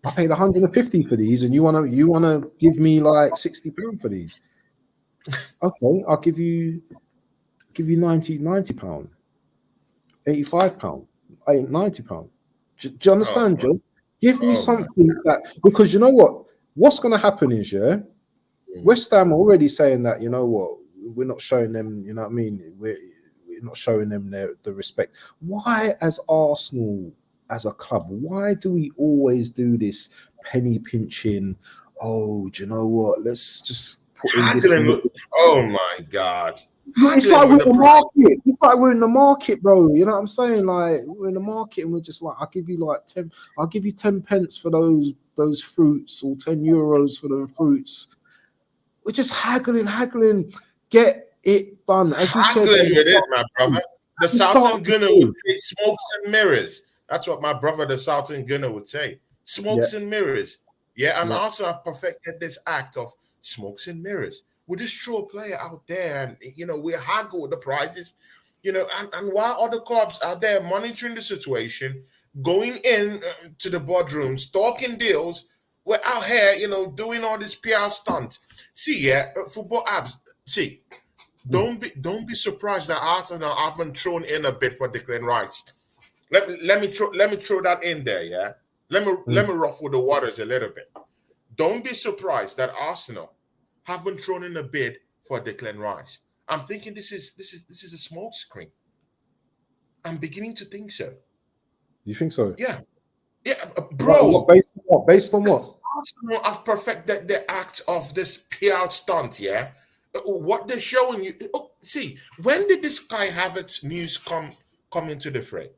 I paid 150 for these, and you wanna give me like £60 for these? Okay, I'll give you £90, £85, £90. Do you understand, Joe? Give me something that, because you know what's going to happen is, West Ham are already saying that, you know what, we're not showing them, you know what I mean, we're not showing them the respect. Why, as Arsenal, as a club, why do we always do this penny pinching? Oh, do you know what, let's just put in this. Oh my God. It's like we're in the market. It's like we're in the market, bro. You know what I'm saying? Like, we're in the market and we're just like, I'll give you 10 pence for those those fruits or 10 euros for the fruits. We're just haggling, get it done. As you said, Haggling with it, my brother. The we start Southern Gunner would say smokes and mirrors. That's what my brother, the Southern Gunner, would say. yeah, Smokes and mirrors. Yeah, and yeah, also I've perfected this act of smokes and mirrors. We just throw a player out there and, we haggle with the prices, and while other clubs are there monitoring the situation, going in to the boardrooms, talking deals, we're out here, doing all this PR stunt. See, yeah, football apps. See, don't be surprised that Arsenal haven't thrown in a bit for Declan Rice. Let me throw that in there, yeah. Let me ruffle the waters a little bit. Don't be surprised that Arsenal haven't thrown in a bid for Declan Rice. I'm thinking this is a smoke screen. I'm beginning to think so. You think so? Yeah, yeah, What bro. based on what? Based on what? Arsenal have perfected the act of this PR stunt, yeah. What they're showing you. Oh, see, when did this Kai Havertz news come into the fray?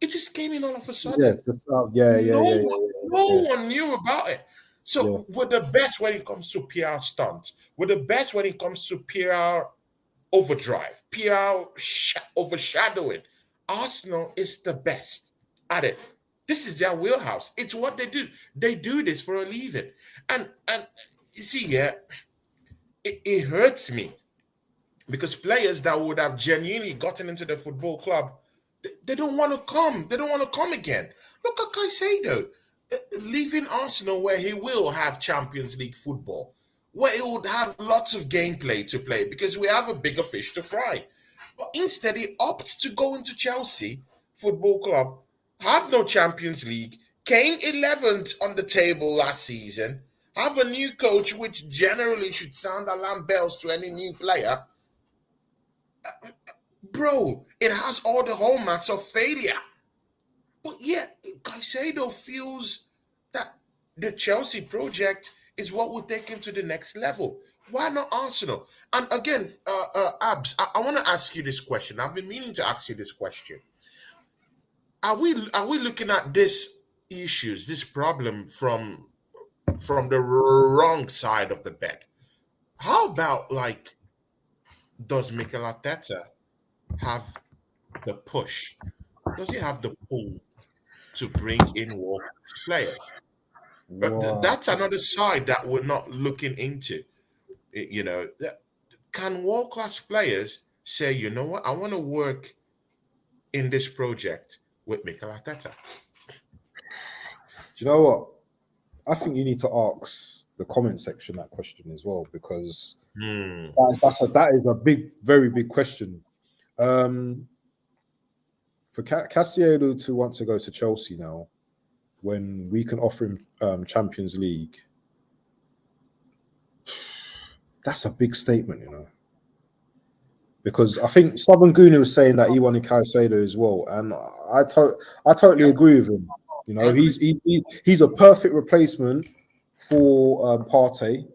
It just came in all of a Yeah, sudden. yeah, yeah, No yeah, one, no yeah, one knew about it. yeah. So we're the best when it comes to PR stunts. We're the best when it comes to PR overdrive, PR overshadowing. Arsenal is the best at it. This is their wheelhouse. It's what they do. They do this for a living. And you see, yeah, it hurts me because players that would have genuinely gotten into the football club, they don't want to come. They don't want to come again. Look at Caicedo leaving Arsenal, where he will have Champions League football, where he would have lots of gameplay to play because we have a bigger fish to fry. But instead, he opts to go into Chelsea Football Club, have no Champions League, came 11th on the table last season, have a new coach, which generally should sound alarm bells to any new player. Bro, it has all the hallmarks of failure. But yet, Caicedo feels that the Chelsea project is what will take him to the next level. Why not Arsenal? And again, Abs, I want to ask you this question. I've been meaning to ask you this question. Are we looking at this issues, this problem from the wrong side of the bed? How about like, does Mikel Arteta have the push? Does he have the pull to bring in world players? But Wow. that's another side that we're not looking into. Can world class players say, you know what, I want to work in this project with Mikel Arteta? Do you know what? I think you need to ask the comment section that question as well, because Hmm. that is a big, very big question. For Caicedo to want to go to Chelsea now, when we can offer him Champions League, that's a big statement, Because I think Southern Guna was saying that he wanted Caicedo as well, and I totally Yeah, agree with him. I agree. He's a perfect replacement for Partey.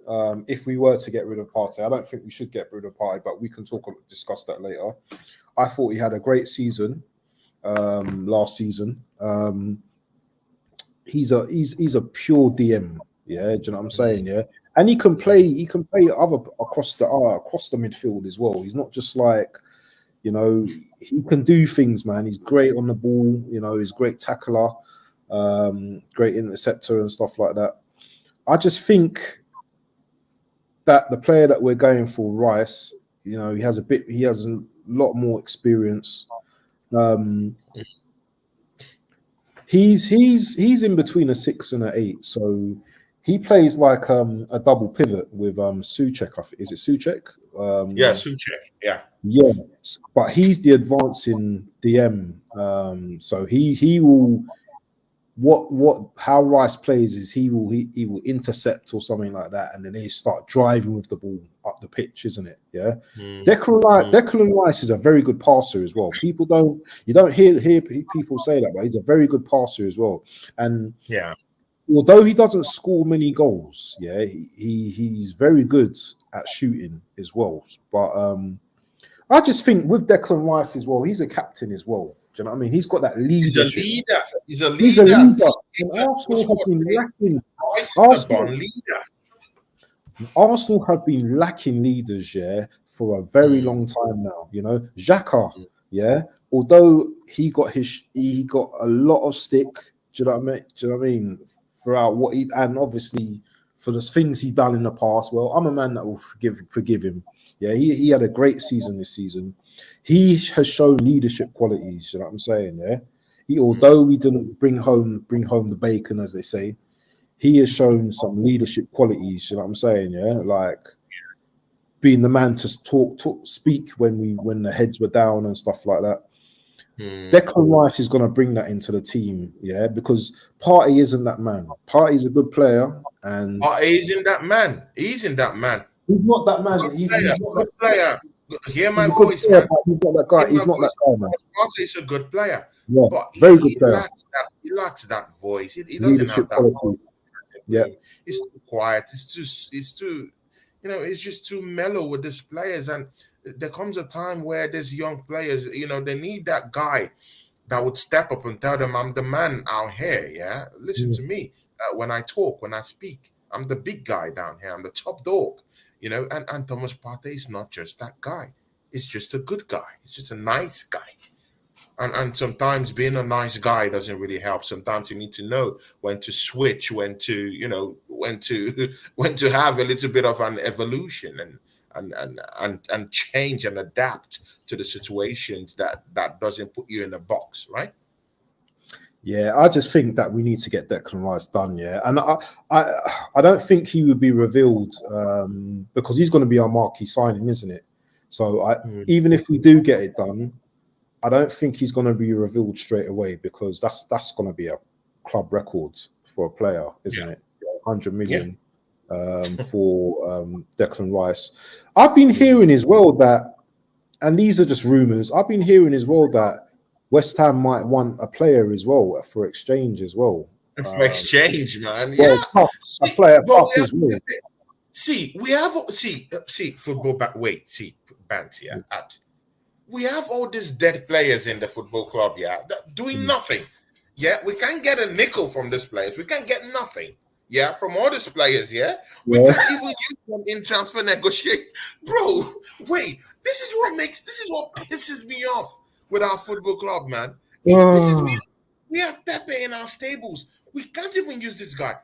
If we were to get rid of Partey, I don't think we should get rid of Partey, but we can discuss that later. I thought he had a great season last season. He's a pure DM. Yeah, do you know what I'm saying? Yeah, and he can play other across the midfield as well. He's not just like, he can do things, man. He's great on the ball. He's a great tackler, great interceptor and stuff like that. I just think that the player that we're going for, Rice, he has a lot more experience. He's in between a 6 and an 8, so he plays like a double pivot with Souček. Is it Souček? Yeah, Suchek. Yeah. Yeah, but he's the advancing DM. So he will how Rice plays is he will intercept or something like that, and then he start driving with the ball up the pitch, isn't it? Yeah. Declan Rice is a very good passer as well. You don't hear people say that, but he's a very good passer as well. And Yeah. although he doesn't score many goals, yeah, he's very good at shooting as well. But I just think with Declan Rice as well, he's a captain as well. Do you know what I mean? He's got that He's a leadership. leader. He's a He's a leader. leader, and What's Arsenal have what been lacking. Rice is a Arsenal, born leader. Arsenal have been lacking leaders, yeah, for a very long time now. You know, Xhaka, yeah. Although he got a lot of stick. Do you know what I mean? Do you know what I mean? Throughout what he, and obviously for the things he done in the past. Well, I'm a man that will forgive him. Yeah, he had a great season this season. He has shown leadership qualities. You know what I'm saying? Yeah. Although we didn't bring home the bacon, as they say, he has shown some leadership qualities. You know what I'm saying? Yeah, like being the man to speak when the heads were down and stuff like that. Declan Rice is going to bring that into the team, yeah, because Partey isn't that man. Partey's a good player, and He's in that man. He's in that man. he's not that man. Good He's player. not Good that. player. Hear my He's a good voice, player, man. but he's not that guy. Hear He's my not that voice. guy, man. Partey is a good player, Yeah, but very good player. he lacks that voice. He doesn't Leadership have that voice. quality. Yeah, He's too quiet. It's too, it's just too mellow with these players. And there comes a time where these young players, they need that guy that would step up and tell them, I'm the man out here. Yeah. Listen to me. When I talk, when I speak, I'm the big guy down here. I'm the top dog, and Thomas Partey is not just that guy. It's just a good guy. It's just a nice guy. And sometimes being a nice guy doesn't really help. Sometimes you need to know when to switch, when to when to when to have a little bit of an evolution and change and adapt to the situations that doesn't put you in a box, right? yeah. I just think that we need to get Declan Rice done. Yeah, and I don't think he would be revealed because he's going to be our marquee signing, isn't it? So even if we do get it done, I don't think he's going to be revealed straight away because that's going to be a club record for a player, isn't it? 100 million for Declan Rice. I've been hearing as well that, and these are just rumours. I've been hearing as well that West Ham might want a player as well for exchange as well. For exchange, man. Well, a player as well. See, football back. Wait, see, Banks, yeah. We have all these dead players in the football club, yeah, doing nothing. Yeah, we can't get a nickel from these players. We can't get nothing. Yeah, from all these players, yeah. We can't even use them in transfer negotiation. Bro, wait, this is what pisses me off with our football club, man. It pisses me off. We have Pepe in our stables. We can't even use this guy.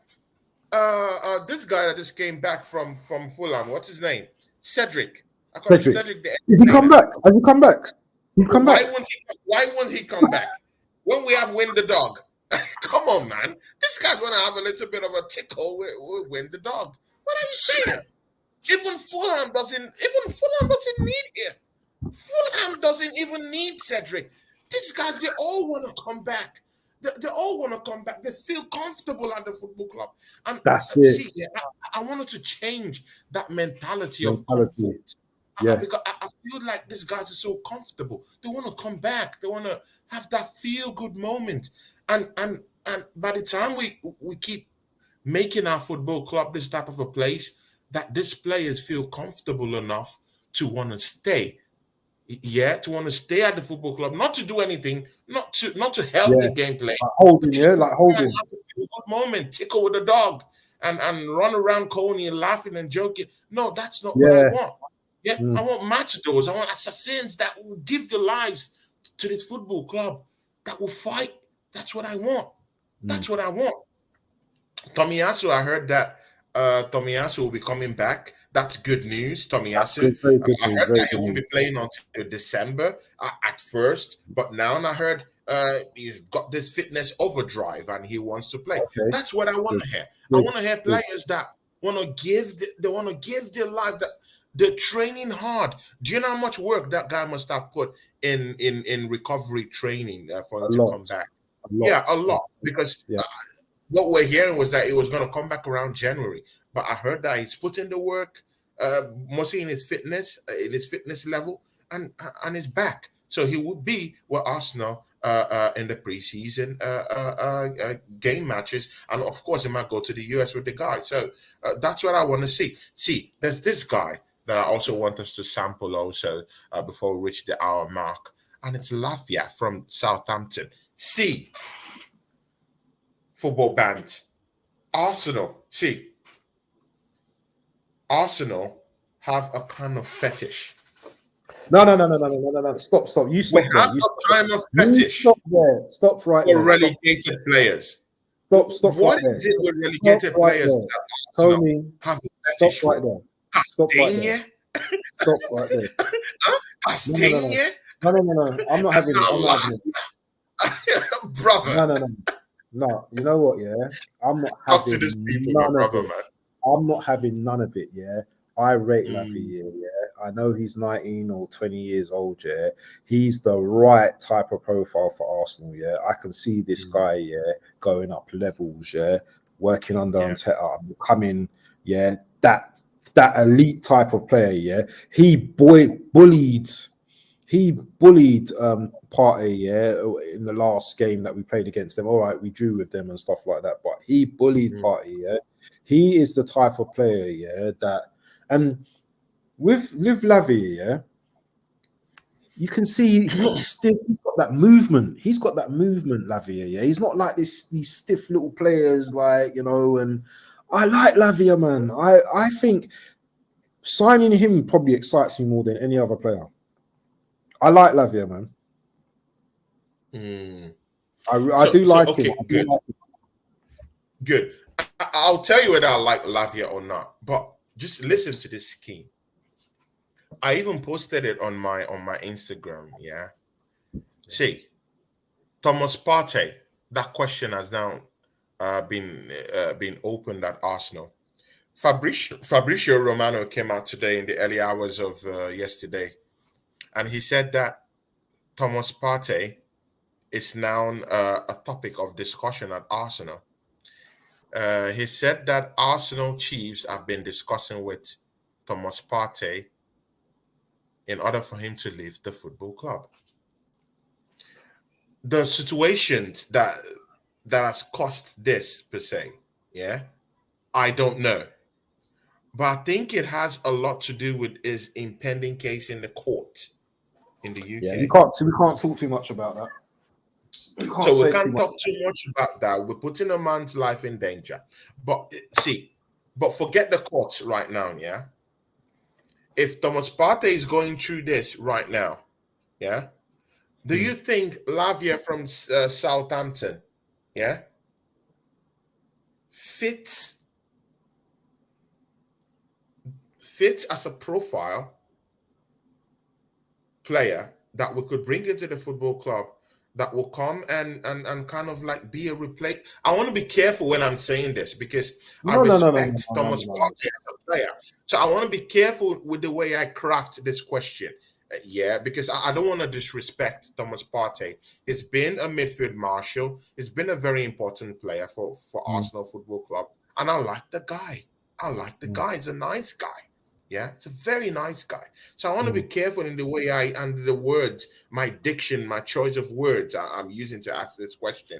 This guy that just came back from Fulham, what's his name? Cedric. I call him Cedric. Is he come back? Has he come back? He's come back. Why wouldn't he come back? When we have Win the Dog. Come on, man. This guy's going to have a little bit of a tickle with Win the Dog. What are you saying? Even Fulham doesn't need him. Fulham doesn't even need Cedric. These guys, they all want to come back. They all want to come back. They feel comfortable at the football club. And that's it. See, I wanted to change that mentality of comfort. Yeah. Because I feel like these guys are so comfortable. They want to come back. They want to have that feel-good moment. And by the time we keep making our football club this type of a place, that these players feel comfortable enough to want to stay. Yeah, to want to stay at the football club, not to do anything, not to help the gameplay. Holding. Have a good moment, tickle with the dog, and run around Coney and laughing and joking. No, that's not what I want. Yeah, I want matadors. I want assassins that will give their lives to this football club, that will fight. That's what I want. That's what I want. Tomiyasu, I heard that Tomiyasu will be coming back. That's good news, Tomiyasu. I heard that he won't be playing until December at first, but now I heard he's got this fitness overdrive and he wants to play. Okay. That's what I want to hear. I want to hear players that want to give their life, that they're training hard. Do you know how much work that guy must have put in recovery training for him to come back? A lot. Because what we're hearing was that it was going to come back around January. But I heard that he's put in the work, mostly in his fitness level, and is back. So he will be with Arsenal in the preseason game matches, and of course he might go to the US with the guy. So that's what I want to see. See, there's this guy that I also want us to sample also before we reach the hour mark. And it's Lavia from Southampton. See, football band. Arsenal. See, Arsenal have a kind of fetish. No. Stop. You We stop there. have a kind of You fetish stop there. Stop right for there. relegated players. Stop What right there. is it with Stop relegated right players there. that Arsenal Tony, have a stop fetish right for? there. Stop right there. Castagna? Stop right there. Castagna? No. I'm not having it. Brother, No. You know what? Yeah, I'm not talk to having these people, my none of brother, it. man. I'm not having none of it. Yeah, I rate Mm, Lavia. Yeah, I know he's 19 or 20 years old. Yeah, he's the right type of profile for Arsenal. Yeah, I can see this guy. Yeah, going up levels. Yeah, working under yeah. Arteta, becoming. Yeah, that elite type of player. Yeah, he bullied. He bullied Partey, yeah, in the last game that we played against them. All right, we drew with them and stuff like that, but he bullied Mm, Partey, yeah. He is the type of player, yeah, that and with Lavia, yeah, you can see he's not stiff. He's got that movement. He's got that movement, Lavia. Yeah, he's not like these stiff little players, like And I like Lavia, man. I think signing him probably excites me more than any other player. I like Lavia, man. mm. I do like him. Okay, good. Good. I'll tell you whether I like Lavia or not, but just listen to this scheme. I even posted it on my Instagram. Yeah. See, Thomas Partey. That question has now been opened at Arsenal. Fabricio Romano came out today in the early hours of yesterday, and he said that Thomas Partey is now a topic of discussion at Arsenal. He said that Arsenal chiefs have been discussing with Thomas Partey in order for him to leave the football club. The situations that has caused this per se, yeah, I don't know, but I think it has a lot to do with his impending case in the court in the Yeah, we UK. can't talk too much about that. So we Say too can't much. talk too much about that. We're putting a man's life in danger. But see, but forget the courts right now, yeah. If Thomas Partey is going through this right now, yeah, do you think Lavia from Southampton, yeah, fits as a profile player that we could bring into the football club that will come and kind of like be a replace? I want to be careful when I'm saying this because I respect Thomas Partey as a player. So I want to be careful with the way I craft this question. Yeah, because I don't want to disrespect Thomas Partey. He's been a midfield marshal. He's been a very important player for Arsenal Football Club. And I like the guy. He's a nice guy. Yeah, it's a very nice guy. So I want to be careful in the way and the words, my diction, my choice of words I'm using to ask this question.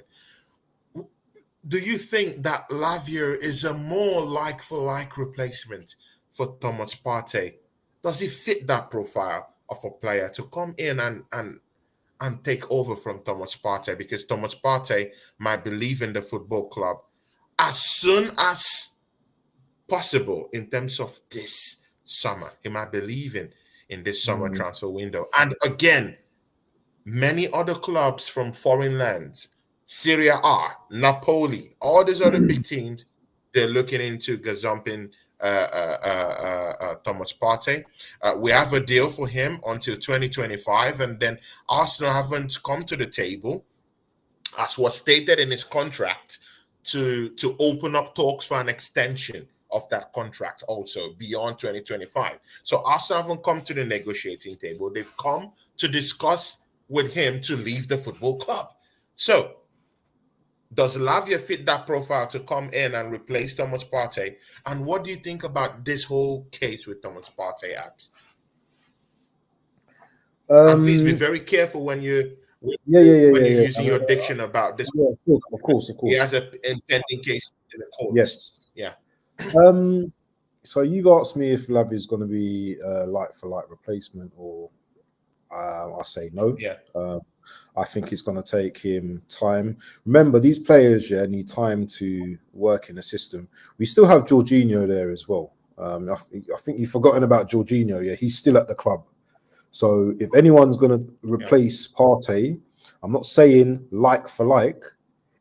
Do you think that Lavia is a more like for like replacement for Thomas Partey? Does he fit that profile of a player to come in and take over from Thomas Partey? Because Thomas Partey might believe in the football club as soon as possible in terms of this summer. He might believe in this summer transfer window. And again, many other clubs from foreign lands, Syria A, Napoli, all these other big teams, they're looking into gazumping Thomas Partey. We have a deal for him until 2025, and then Arsenal haven't come to the table, as was stated in his contract, to open up talks for an extension of that contract also beyond 2025. So Arsenal haven't come to the negotiating table. They've come to discuss with him to leave the football club. So does Lavia fit that profile to come in and replace Thomas Partey? And what do you think about this whole case with Thomas Partey, Abs? And please be very careful when you're using your diction about this. Yeah, of course. He has an impending case in the courts. Yes. Yeah. So you've asked me if Love is going to be like for like replacement, or I say no. Yeah. I think it's going to take him time. Remember, these players, yeah, need time to work in the system. We still have Jorginho there as well. I think you've forgotten about Jorginho. Yeah, he's still at the club. So if anyone's going to Yeah. replace Partey, I'm not saying like for like.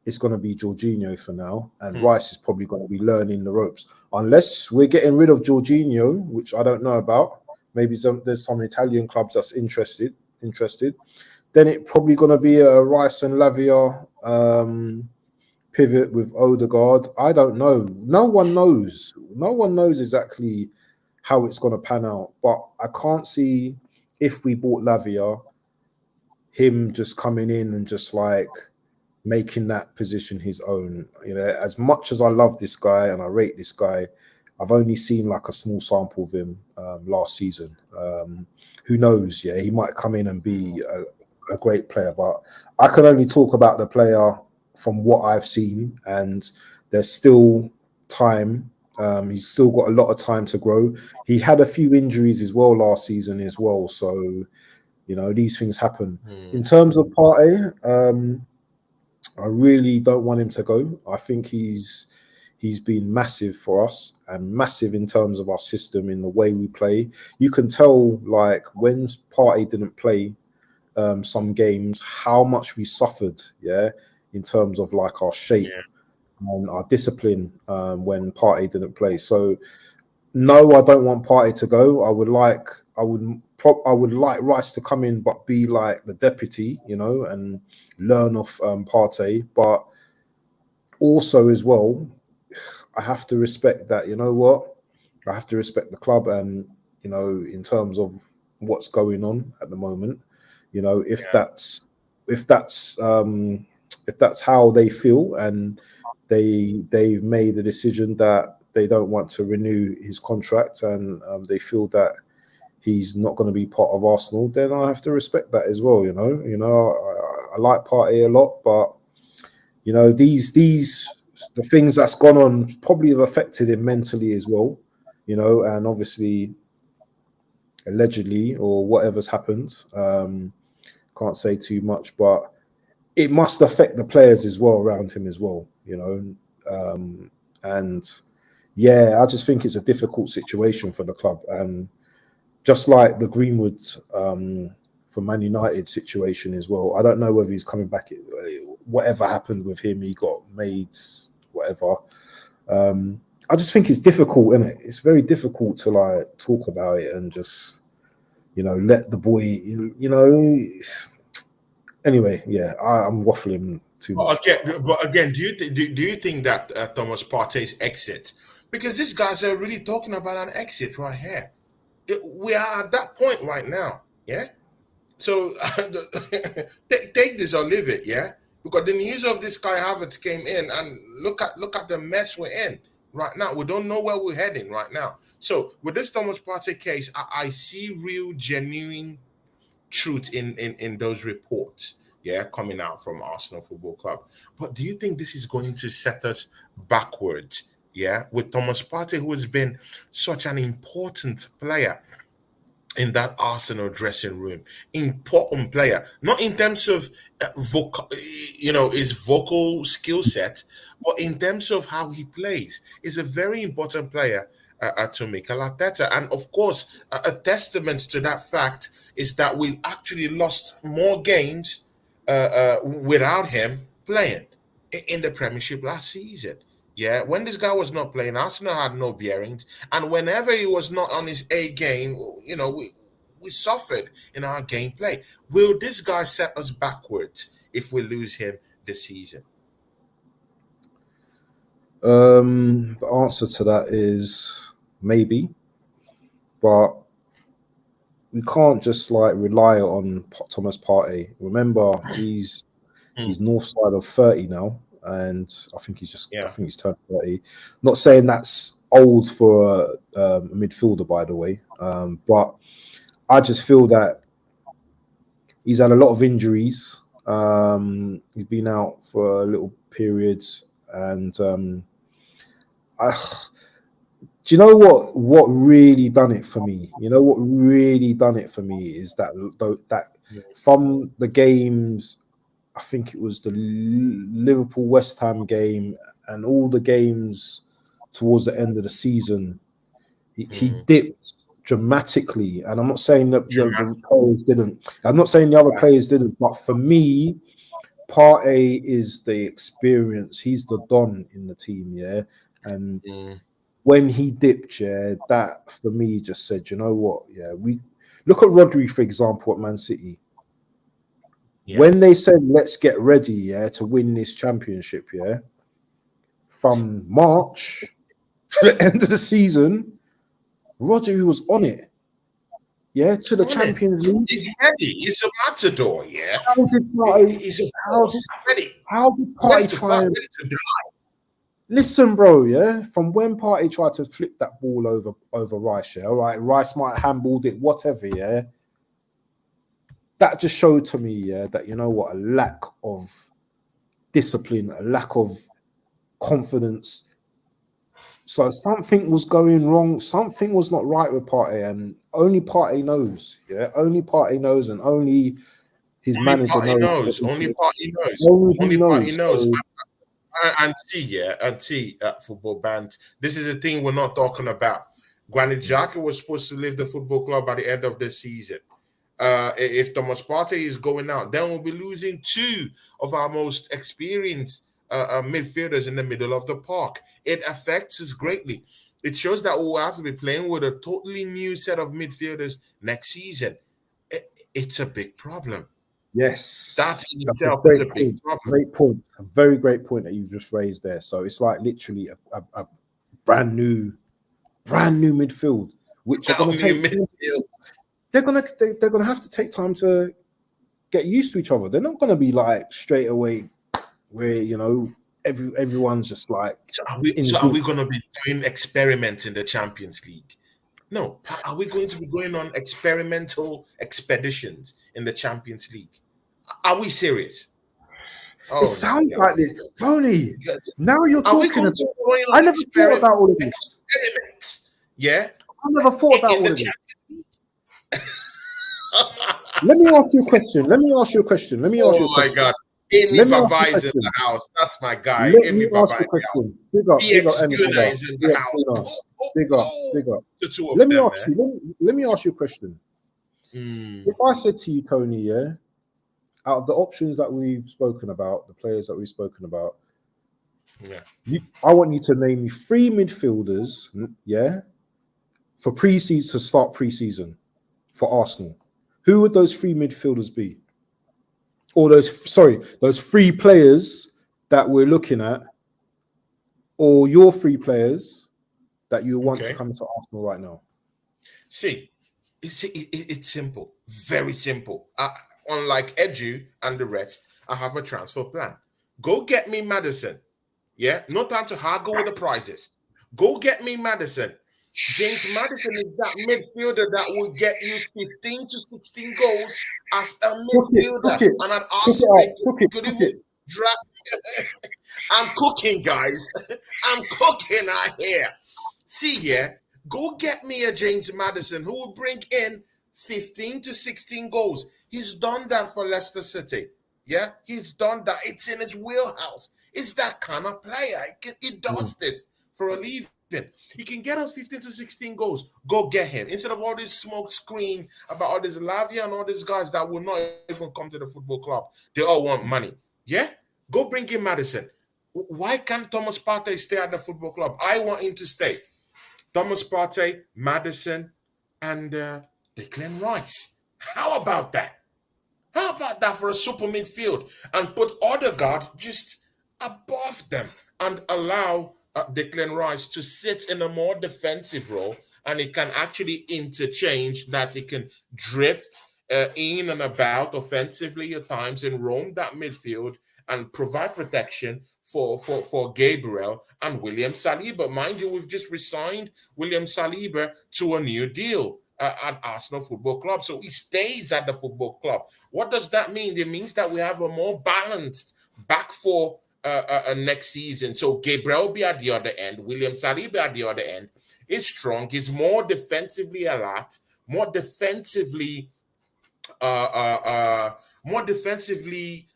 It's going to be Jorginho for now, and Rice is probably going to be learning the ropes. Unless we're getting rid of Jorginho, which I don't know about. Maybe there's some Italian clubs that's interested. Then it probably going to be a Rice and Lavia pivot with Odegaard. I don't know. No one knows. No one knows exactly how it's going to pan out. But I can't see, if we bought Lavia, him just coming in and just like making that position his own. You know, as much as I love this guy and I rate this guy, I've only seen like a small sample of him last season. Who knows? Yeah, he might come in and be a great player, but I can only talk about the player from what I've seen, and there's still time. He's still got a lot of time to grow. He had a few injuries as well last season as well, so you know these things happen. In terms of Partey, I really don't want him to go. I think he's been massive for us and massive in terms of our system, in the way we play. You can tell, like when Partey didn't play some games, how much we suffered, yeah, in terms of like our shape and our discipline when Partey didn't play. So no, I don't want Partey to go. I would like Rice to come in, but be like the deputy, you know, and learn off Partey. But also as well, I have to respect that. You know what? I have to respect the club, and you know, in terms of what's going on at the moment, you know, if that's how they feel, and they've made a decision that they don't want to renew his contract, and they feel that he's not going to be part of Arsenal, then I have to respect that as well. You know, I like Partey a lot, but you know, the things that's gone on probably have affected him mentally as well. You know, and obviously, allegedly or whatever's happened, can't say too much, but it must affect the players as well around him as well. You know, and yeah, I just think it's a difficult situation for the club, and just like the Greenwood for Man United situation as well. I don't know whether he's coming back. Whatever happened with him, he got made whatever. I just think it's difficult, isn't it? It's very difficult to like talk about it and just, you know, let the boy, you know. Anyway, yeah, I'm waffling too much. But again, do you think that Thomas Partey's exit, because these guys are really talking about an exit right here. We are at that point right now, yeah. So take this or leave it, yeah. Because the news of this Kai Havertz came in, and look at the mess we're in right now. We don't know where we're heading right now. So with this Thomas Partey case, I see real, genuine truth in those reports, yeah, coming out from Arsenal Football Club. But do you think this is going to set us backwards? Yeah, with Thomas Partey, who has been such an important player in that Arsenal dressing room, important player, not in terms of vocal, his vocal skill set, but in terms of how he plays. He's a very important player to Mikel Arteta, and of course, a testament to that fact is that we actually lost more games without him playing in the Premiership last season. Yeah, when this guy was not playing, Arsenal had no bearings, and whenever he was not on his A game, we suffered in our gameplay. Will this guy set us backwards if we lose him this season? The answer to that is maybe, but we can't just like rely on Thomas Partey. Remember, he's north side of 30 now, and I think he's turned 30. Not saying that's old for a midfielder, by the way, but I just feel that he's had a lot of injuries. He's been out for a little period, and Do you know what? What really done it for me? You know what really done it for me is that from the games, I think it was the Liverpool West Ham game and all the games towards the end of the season, he Mm. dipped dramatically. And I'm not saying that the Dramatic. players didn't. I'm not saying the other players didn't. But for me, Partey is the experience. He's the don in the team, yeah. And Mm. when he dipped, yeah, that for me just said, you know what, yeah, we look at Rodri, for example, at Man City. Yeah. When they said, let's get ready, yeah, to win this championship, yeah, from March to the end of the season, Rodri was on it, yeah, to the On it. Champions League. He's ready. He's a matador, yeah. How did Partey, He's a how did, force. Ready. how did Ready Partey to try fight. and Ready to die. listen, bro, yeah, from when Partey tried to flip that ball over Rice, yeah, all right, Rice might have handballed it, whatever, yeah. That just showed to me, yeah, that you know what, a lack of discipline, a lack of confidence. So something was going wrong, something was not right with Partey, and only Partey knows, yeah, only Partey knows, and only his Only manager party knows. knows. Only party knows. Only he Only party knows. knows. So And see, yeah, and see, football band. This is the thing we're not talking about. Granit Xhaka was supposed to leave the football club by the end of the season. If Thomas Partey is going out, then we'll be losing two of our most experienced midfielders in the middle of the park. It affects us greatly. It shows that we'll have to be playing with a totally new set of midfielders next season. It's a big problem. That yes, in that's a itself is great a big point. problem. Great point. A very great point that you've just raised there. So it's like literally a brand new midfield, which are going to New take midfield. they're gonna have to take time to get used to each other. They're not gonna be like straight away where you know everyone's just like in So are sync. we going to be doing experiments in the Champions League? No. Are we going to be going on experimental expeditions in the Champions League? Are we serious? It Oh my sounds God. like this, Tony. Now you're Are we talking going about. to be going I on never thought about all of this. experiments? Yeah, I never thought about in all the of this. Champions. Let me ask you a question. Let me ask you a question. Let me ask you a Oh my question. God. Amy Let me ask Baba you a is in the question. house. That's my guy. Let Amy me Baba ask you in a the house. question. Big up, BX Emmy Gunner Baba. is in the BX house. Luna. Oh, oh, Big up, oh. big up. The two of Let me them, ask man. you. Let me ask you a question. Mm, If I said to you, Tony, yeah, out of the options that we've spoken about, the players that we've spoken about, yeah. I want you to name me three midfielders, yeah, for pre-season to start pre-season for Arsenal. Who would those three midfielders be? Or those three players that we're looking at, or your three players that you want to Okay. come to Arsenal right now? See, it's simple, very simple. Unlike Edu and the rest, I have a transfer plan. Go get me Madison. Yeah, no time to haggle with the prices. Go get me Madison. James Madison is that midfielder that will get you 15 to 16 goals as a Cook it, midfielder. cook it, And at cook it Arsenal, up, cook he it, could cook even it. drag. I'm cooking, guys. I'm cooking out here. See, yeah, go get me a James Madison who will bring in 15 to 16 goals. He's done that for Leicester City. Yeah, he's done that. It's in his wheelhouse. It's that kind of player. He Mm. does this for a living. He can get us 15 to 16 goals. Go get him. Instead of all this smoke screen about all this Lavia and all these guys that will not even come to the football club. They all want money. Yeah? Go bring in Madison. Why can't Thomas Partey stay at the football club? I want him to stay. Thomas Partey, Madison, and Declan Rice. How about that? How about that for a super midfield and put Odegaard just above them and allow Declan Rice to sit in a more defensive role and he can actually interchange that he can drift in and about offensively at times and roam that midfield and provide protection for Gabriel and William Saliba. Mind you, we've just resigned William Saliba to a new deal at Arsenal Football Club. So he stays at the football club. What does that mean? It means that we have a more balanced back four next season. So Gabriel will be at the other end, William Saliba at the other end, is strong. He's more defensively alert, more defensively, uh, uh, uh, more defensively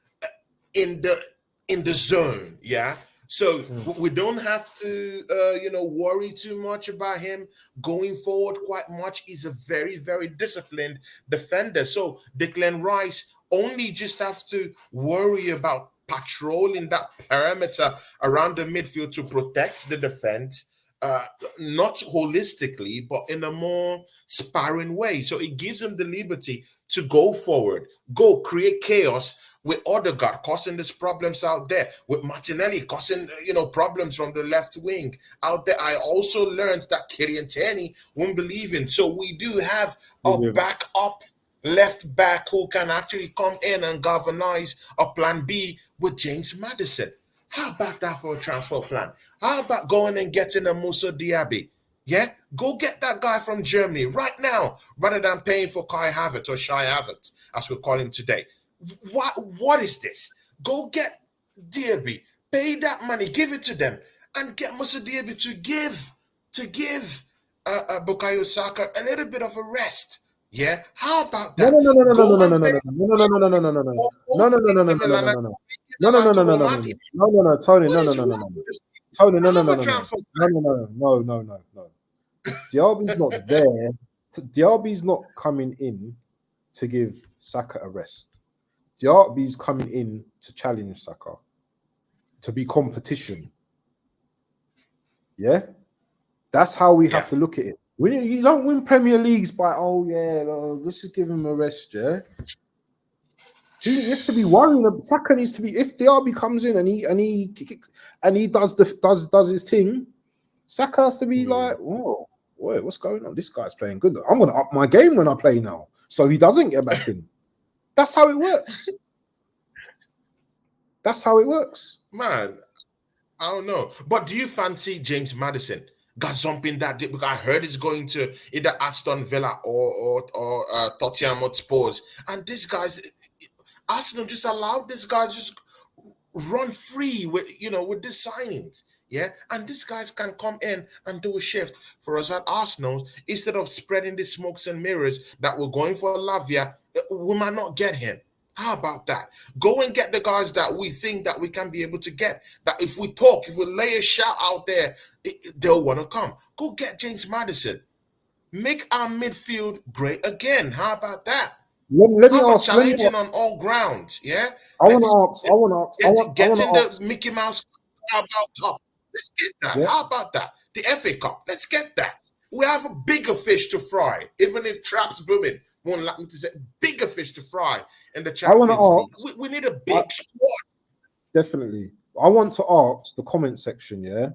in the zone. Yeah. So we don't have to, worry too much about him going forward quite much. He's a very, very disciplined defender. So Declan Rice only just have to worry about patrolling that perimeter around the midfield to protect the defense, uh, not holistically, but in a more sparring way. So it gives him the liberty to go forward, go create chaos with Odegaard causing these problems out there, with Martinelli causing problems from the left wing out there. I also learned that Kylian Tierney won't believe in. So we do have a backup left back who can actually come in and galvanize a plan B with James Maddison. How about that for a transfer plan? How about going and getting a Musa Diaby? Yeah, go get that guy from Germany right now, rather than paying for Kai Havertz or Shai Havertz, as we call him today. What is this? Go get Diaby, pay that money, give it to them, and get Musa Diaby to give Bukayo Saka a little bit of a rest. Yeah, how about No, that? no, no, no, no, no, Go no, no, and no, pay no, no, no, no, no, no, no, no, for no, no, no, no, no, no, no, no, no. No, no, no, no, no, no, no, no, no, no, Tony, What no, no, is no, no, wrong no, with this? Tony, no, no, Have no, a no, no, transfer no, no, no, no, no, no, no. Diaby's not there. Diaby's not coming in to give Saka a rest. Diaby's coming in to challenge Saka, to be competition. Yeah, that's how we have to look at it. You don't win Premier Leagues by let's just give him a rest. Yeah, he needs to be worrying. Saka needs to be. If Diaby comes in and he does his thing, Saka has to be like, whoa, wait, what's going on? This guy's playing good. I'm gonna up my game when I play now, so he doesn't get back in. That's how it works. That's how it works. Man, I don't know. But do you fancy James Maddison? Got something that because I heard he's going to either Aston Villa or Tottenham Hotspurs. And this guy's Arsenal just allowed this guy just run free with these signings. Yeah, and these guys can come in and do a shift for us at Arsenal instead of spreading the smokes and mirrors that we're going for Lavia. We might not get him. How about that? Go and get the guys that we think that we can be able to get. That if we talk, if we lay a shout out there, they'll want to come. Go get James Maddison. Make our midfield great again. How about that? Let me How about ask. challenging on all grounds? Yeah. I want to Getting the ask. Mickey Mouse Carabao Cup. Let's get that. Yeah. How about that? The FA Cup. Let's get that. We have a bigger fish to fry. Even if Traps booming won't like me to say bigger fish to fry in the Champions League. We need a big squad. Definitely. I want to ask the comment section. Yeah.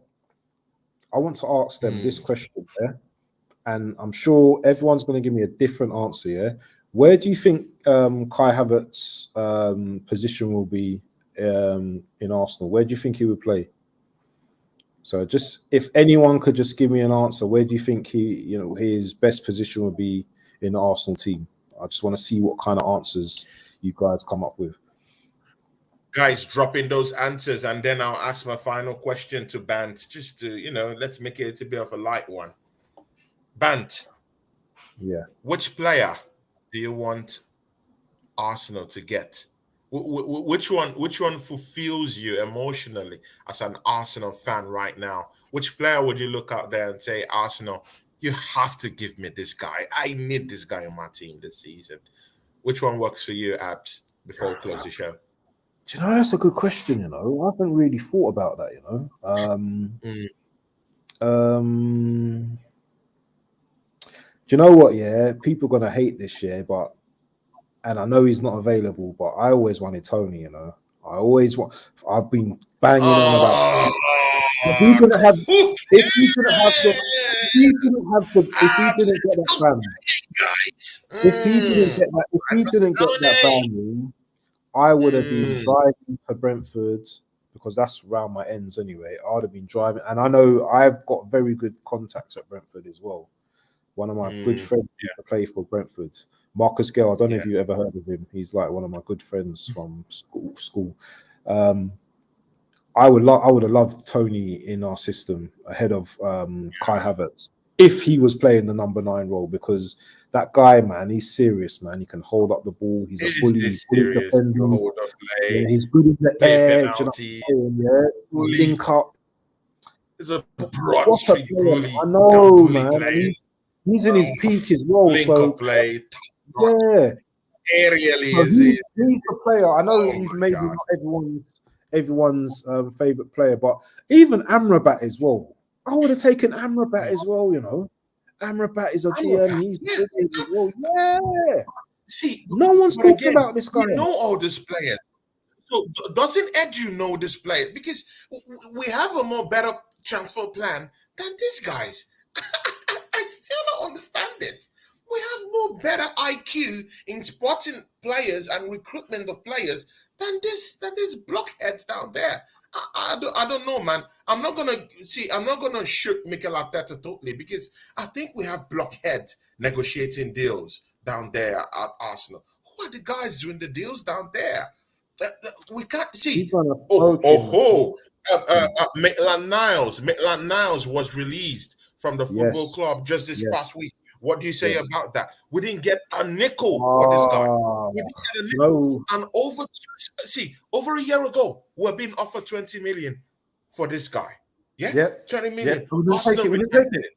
I want to ask them this question. Yeah. And I'm sure everyone's going to give me a different answer. Yeah. Where do you think Kai Havertz's position will be in Arsenal? Where do you think he would play? So just if anyone could just give me an answer, where do you think his best position would be in the Arsenal team? I just want to see what kind of answers you guys come up with. Guys, drop in those answers, and then I'll ask my final question to Bant, just to, let's make it a bit of a light one. Bant. Yeah. Which player do you want Arsenal to get? Which one fulfills you emotionally as an Arsenal fan right now? Which player would you look out there and say, Arsenal, you have to give me this guy. I need this guy on my team this season. Which one works for you, Abs, before we close the show? Do you know, that's a good question, I haven't really thought about that, Do you know what, people are going to hate this year, and I know he's not available, but I always wanted Tony, I've been banging on about if he didn't get that ban, I would have been driving to Brentford, because that's around my ends anyway. I would have been driving, and I know I've got very good contacts at Brentford as well. One of my good friends used to play for Brentford, Marcus Gale. I don't know if you ever heard of him. He's like one of my good friends from school. I would have loved Tony in our system ahead of Kai Havertz. if he was playing the number 9 role, because that guy, man, he's serious, man. He can hold up the ball. He's a Is bully. He this bullies serious? You defenders. hold up Yeah, play, he's good in the play air. Do you know penalties, what I'm saying? Yeah, he'll bully. link up. He's a broad What a street player! bully. I Can know, bully man, and players. he's in his peak as well. Link So up play, top notch. yeah, Aerially so is it? he's the player. I know Oh he's my maybe god. not everyone's favorite player, but even Amrabat as well. I would have taken Amrabat as well. You know, Amrabat is a I'm a DM. He's yeah. brilliant as well. Yeah, See, no one's but talking again, about this guy. we know all these players. So doesn't Edu know this player? Because we have a more better transfer plan than these guys. I still don't understand this. We have more better IQ in spotting players and recruitment of players than these blockheads down there. I don't know, man. I'm not gonna shoot Mikel Arteta totally, because I think we have blockheads negotiating deals down there at Arsenal. Who are the guys doing the deals down there? We can't see. He's gonna Oh, smoke oh, him. oh. Maitland Niles was released from the football Yes, club just this yes, past week. What do you say yes. about that? We didn't get a nickel for this guy. Ah, We didn't get a nickel. no. And over a year ago, we're being offered 20 million for this guy. Yeah, Yep. 20 Yep. million. We didn't take Arsenal it. We didn't take rejected it. it.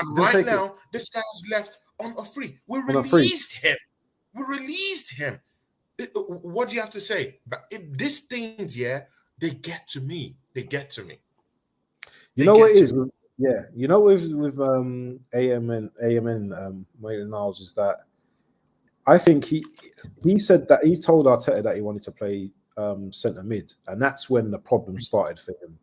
And Didn't right take it now, this guy is left on a free. We on a free. released him. We released him. What do you have to say? But if these things, yeah, they get to me. They get to me. You They know what get it to is? me. Yeah. You know with AMN Maitland Niles is that I think he said that he told Arteta that he wanted to play centre mid, and that's when the problem started for him.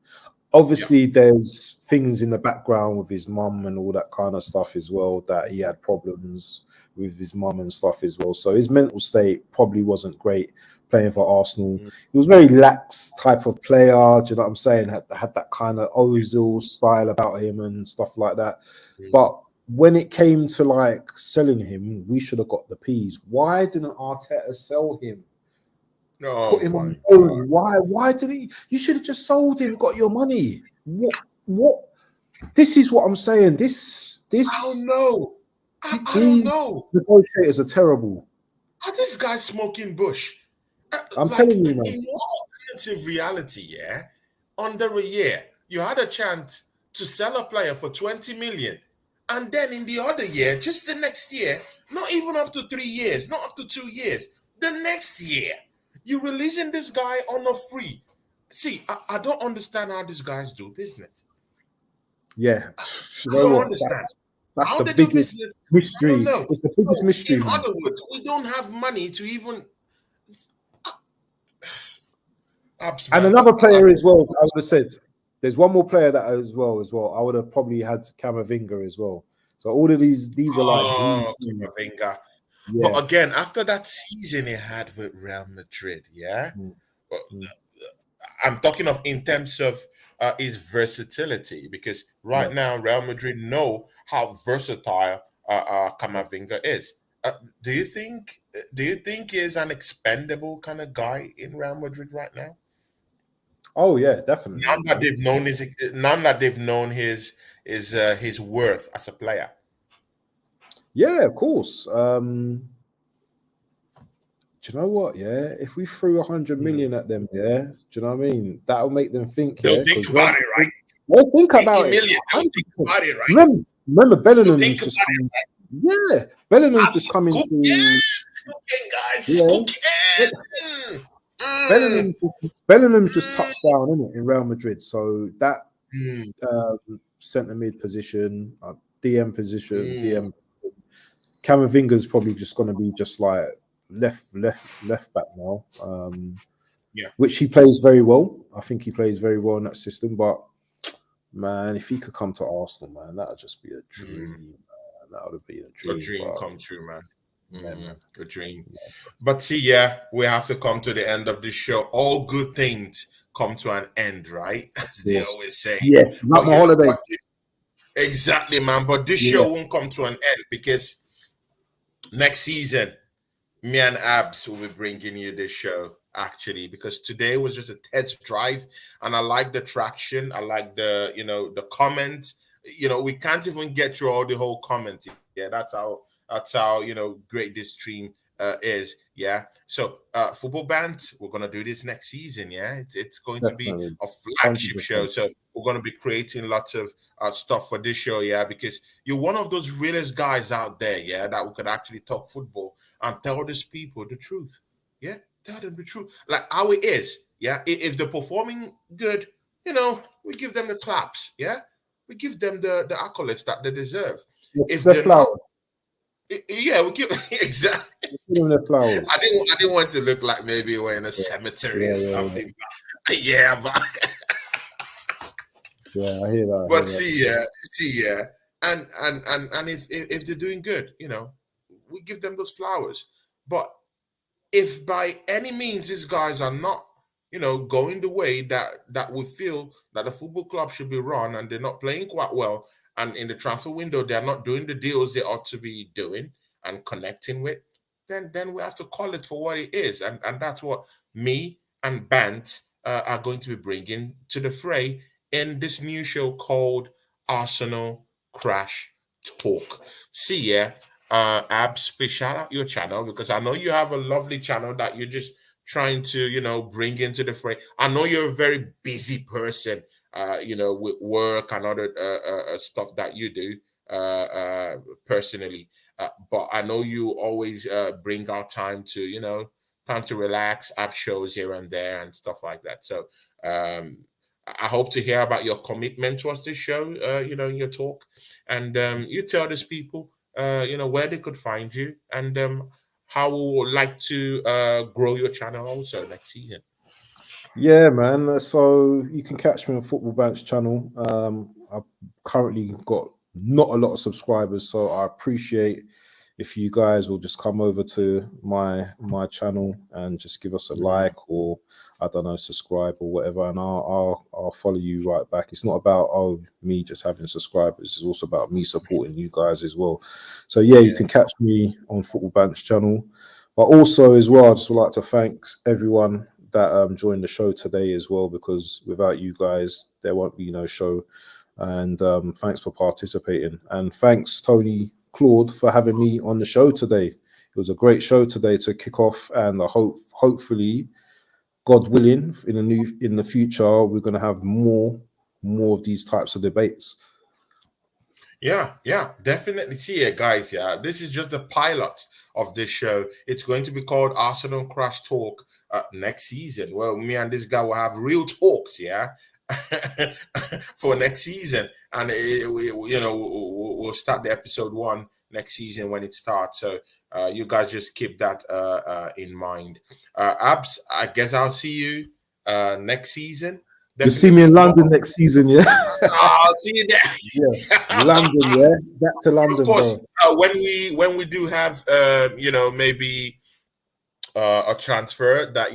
Obviously, there's things in the background with his mum and all that kind of stuff as well, that he had problems with his mum and stuff as well. So his mental state probably wasn't great playing for Arsenal. He was very lax type of player. Do you know what I'm saying? Had that kind of Ozil style about him and stuff like that. But when it came to like selling him, we should have got the peas. Why didn't Arteta sell him? Oh Put him my on god. loan. Why did he? You should have just sold him, got your money. What? This is what I'm saying. I don't know. I don't These know. negotiators are terrible. Are these guys smoking bush? I'm Like telling you, man. in all alternative reality, yeah, under a year, you had a chance to sell a player for 20 million. And then in the other year, just the next year, not even up to 3 years, not up to 2 years, the next year, you're releasing this guy on a free. See, I don't understand how these guys do business. Yeah. You I know don't what? understand. That's How the they do biggest business, I don't mystery. know. It's the biggest So, mystery, in man. other words, we don't have money to even. Abs, And man. another player as well, I would have said, there's one more player that as well. I would have probably had Camavinga as well. So all of these are like dream. Oh, Camavinga. Yeah. But again, after that season he had with Real Madrid, yeah, Mm, But mm, I'm talking of in terms of his versatility, because right yes. now Real Madrid know how versatile Camavinga is. Do you think? Do you think he's an expendable kind of guy in Real Madrid right now? Oh yeah, definitely, man. Now that they've known his worth as a player. Yeah, of course. Do you know what? Yeah, if we threw 100 Hmm. million at them, yeah, do you know what I mean? That'll make them think, They'll yeah, think because about it, right? they'll think 80 about it. million. They'll think 100%. about it, right? Remember, They'll think Bellingham's about just it. come, yeah, Bellingham's just coming Cook, to, yeah, cooking, guys, yeah. cooking. Mm. Bellingham's just touched down in it in Real Madrid, so that Mm. centre mid position, DM position, Mm. DM. Camavinga's probably just going to be just like left back now, Yeah. which he plays very well. I think he plays very well in that system. But man, if he could come to Arsenal, man, that would just be a dream. Mm. Man. That would have been a A dream. dream But come true, man. yeah, man. A dream. But see, yeah, we have to come to the end of this show. All good things come to an end, right? As they Yes, always say. yes, not But my you know holiday. what? Exactly, man. But this Yeah, show won't come to an end, because next season, me and Abs will be bringing you this show, actually, because today was just a test drive, and I like the traction. I like the, the comments. we can't even get through all the whole comments. Yeah, that's how great this stream is. Yeah. So football band, we're gonna do this next season. Yeah, it's going to be Definitely. a Hundred flagship show. percent. So we're gonna be creating lots of stuff for this show. Yeah, because you're one of those realest guys out there. Yeah, that we could actually talk football and tell these people the truth. Yeah, tell them the truth, like how it is. Yeah, if they're performing good, we give them the claps. Yeah, we give them the accolades that they deserve. If The they're not, flowers. yeah, we give exactly. Give them the I flowers. didn't. I didn't want to look like maybe we're in a Yeah, cemetery yeah, or yeah, something. Yeah, but yeah. I hear that. I hear but that. see, yeah, and if they're doing good, we give them those flowers. But if by any means these guys are not, going the way that we feel that the football club should be run, and they're not playing quite well, and in the transfer window they're not doing the deals they ought to be doing and connecting with, then we have to call it for what it is, and that's what me and Bant are going to be bringing to the fray in this new show called Arsenal Crash Talk. See, yeah, Abs, please shout out your channel, because I know you have a lovely channel that you're just trying to, bring into the fray. I know you're a very busy person, with work and other stuff that you do personally. But I know you always bring out time to relax, have shows here and there and stuff like that. So I hope to hear about your commitment towards this show, in your talk. And you tell these people, where they could find you, and how we would like to grow your channel also next season. Yeah, man. So you can catch me on Football Bounce channel. I've currently got not a lot of subscribers, so I appreciate if you guys will just come over to my channel and just give us a like, or I don't know, subscribe or whatever, and I'll follow you right back. It's not about me just having subscribers; it's also about me supporting you guys as well. So yeah, you can catch me on Football Bounce channel. But also as well, I just would like to thank everyone that joined the show today as well, because without you guys there won't be no show. And thanks for participating, and thanks Tony Claude for having me on the show today. It was a great show today to kick off, and I hopefully, God willing, in the future we're going to have more of these types of debates. Yeah, definitely. See ya, guys. Yeah, this is just the pilot of this show. It's going to be called Arsenal Crash Talk next season. Well, me and this guy will have real talks, yeah, for next season, and we'll start the episode 1 next season when it starts. So you guys just keep that in mind. Abs, I guess I'll see you next season. You see me in London next season, yeah. I'll see you there. Yeah, London, yeah. Back to London, of course, bro. when we do have maybe a transfer that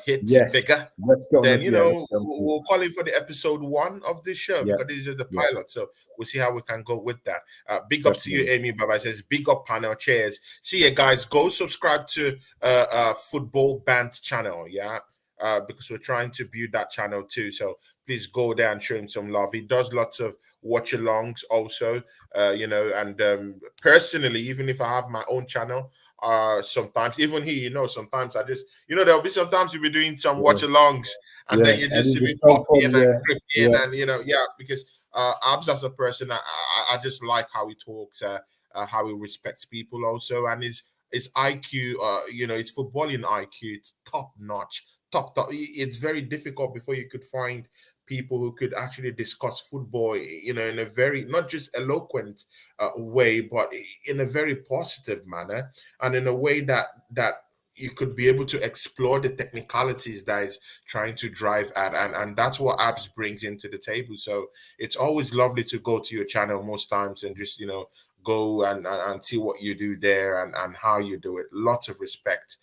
hits Yes, bigger, let's get on then the yeah. Let's get on we'll call it for the episode 1 of this show, yeah, because this is just the yeah, pilot. So we'll see how we can go with that. Big up to you, definitely. Amy Baba says, big up panel, cheers. See you guys, go subscribe to Football Band channel, yeah, because we're trying to build that channel too. So please go there and show him some love. He does lots of watch alongs also, and personally, even if I have my own channel, sometimes even he, sometimes I just, there'll be sometimes you'll be doing some watch alongs, and Yeah, then you and just you see me just pop jump on, in and yeah, grip in, yeah, and because Abs as a person, I just like how he talks, how he respects people also, and his IQ, his footballing IQ, it's top notch, top. It's very difficult before you could find people who could actually discuss football, in a very not just eloquent way, but in a very positive manner, and in a way that you could be able to explore the technicalities that is trying to drive at, and that's what Abs brings into the table. So it's always lovely to go to your channel most times and just go and see what you do there, and how you do it. Lots of respect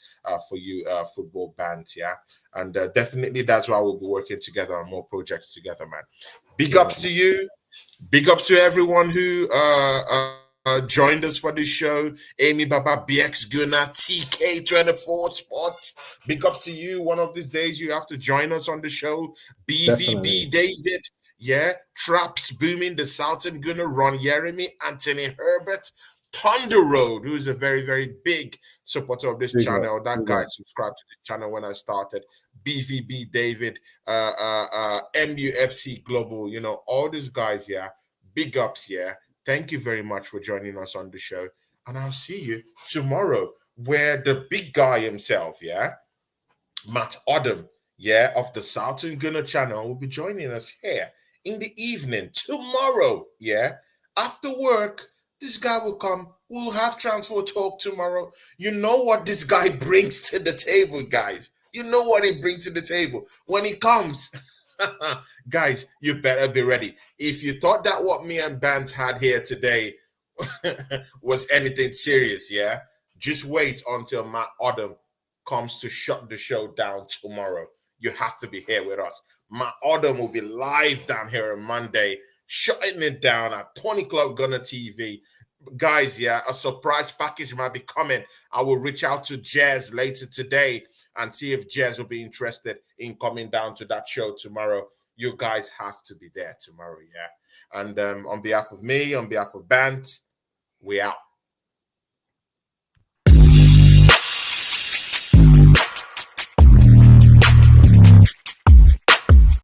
for you, football bands, yeah. And definitely that's why we'll be working together on more projects together, man. Big ups to you. Big ups to everyone who joined us for this show. Amy Baba, BX Gunnar, TK24 Spot. Big ups to you. One of these days you have to join us on the show. definitely. BVB David. Yeah, Traps booming, the Southern Gunner, Ron Jeremy, Anthony Herbert, Thunder Road, who's a very, very big supporter of this Big up, channel. That big guy up. subscribed to the channel when I started. BVB David, MUFC Global, you know, all these guys, yeah. Big ups, yeah. Thank you very much for joining us on the show. And I'll see you tomorrow, where the big guy himself, yeah, Matt Odom, yeah, of the Southern Gunner channel will be joining us here in the evening tomorrow, yeah. After work, this guy will come. We'll have transfer talk tomorrow. You know what this guy brings to the table, guys. You know what he brings to the table. When he comes, guys, you better be ready. If you thought that what me and Bant had here today was anything serious, yeah, just wait until Matt Odom comes to shut the show down tomorrow. You have to be here with us. Matt Odom will be live down here on Monday, shutting it down at 20 Club Gunner TV. Guys, yeah, a surprise package might be coming. I will reach out to Jez later today and see if Jez will be interested in coming down to that show tomorrow. You guys have to be there tomorrow, yeah. And on behalf of me, on behalf of Bant, we out.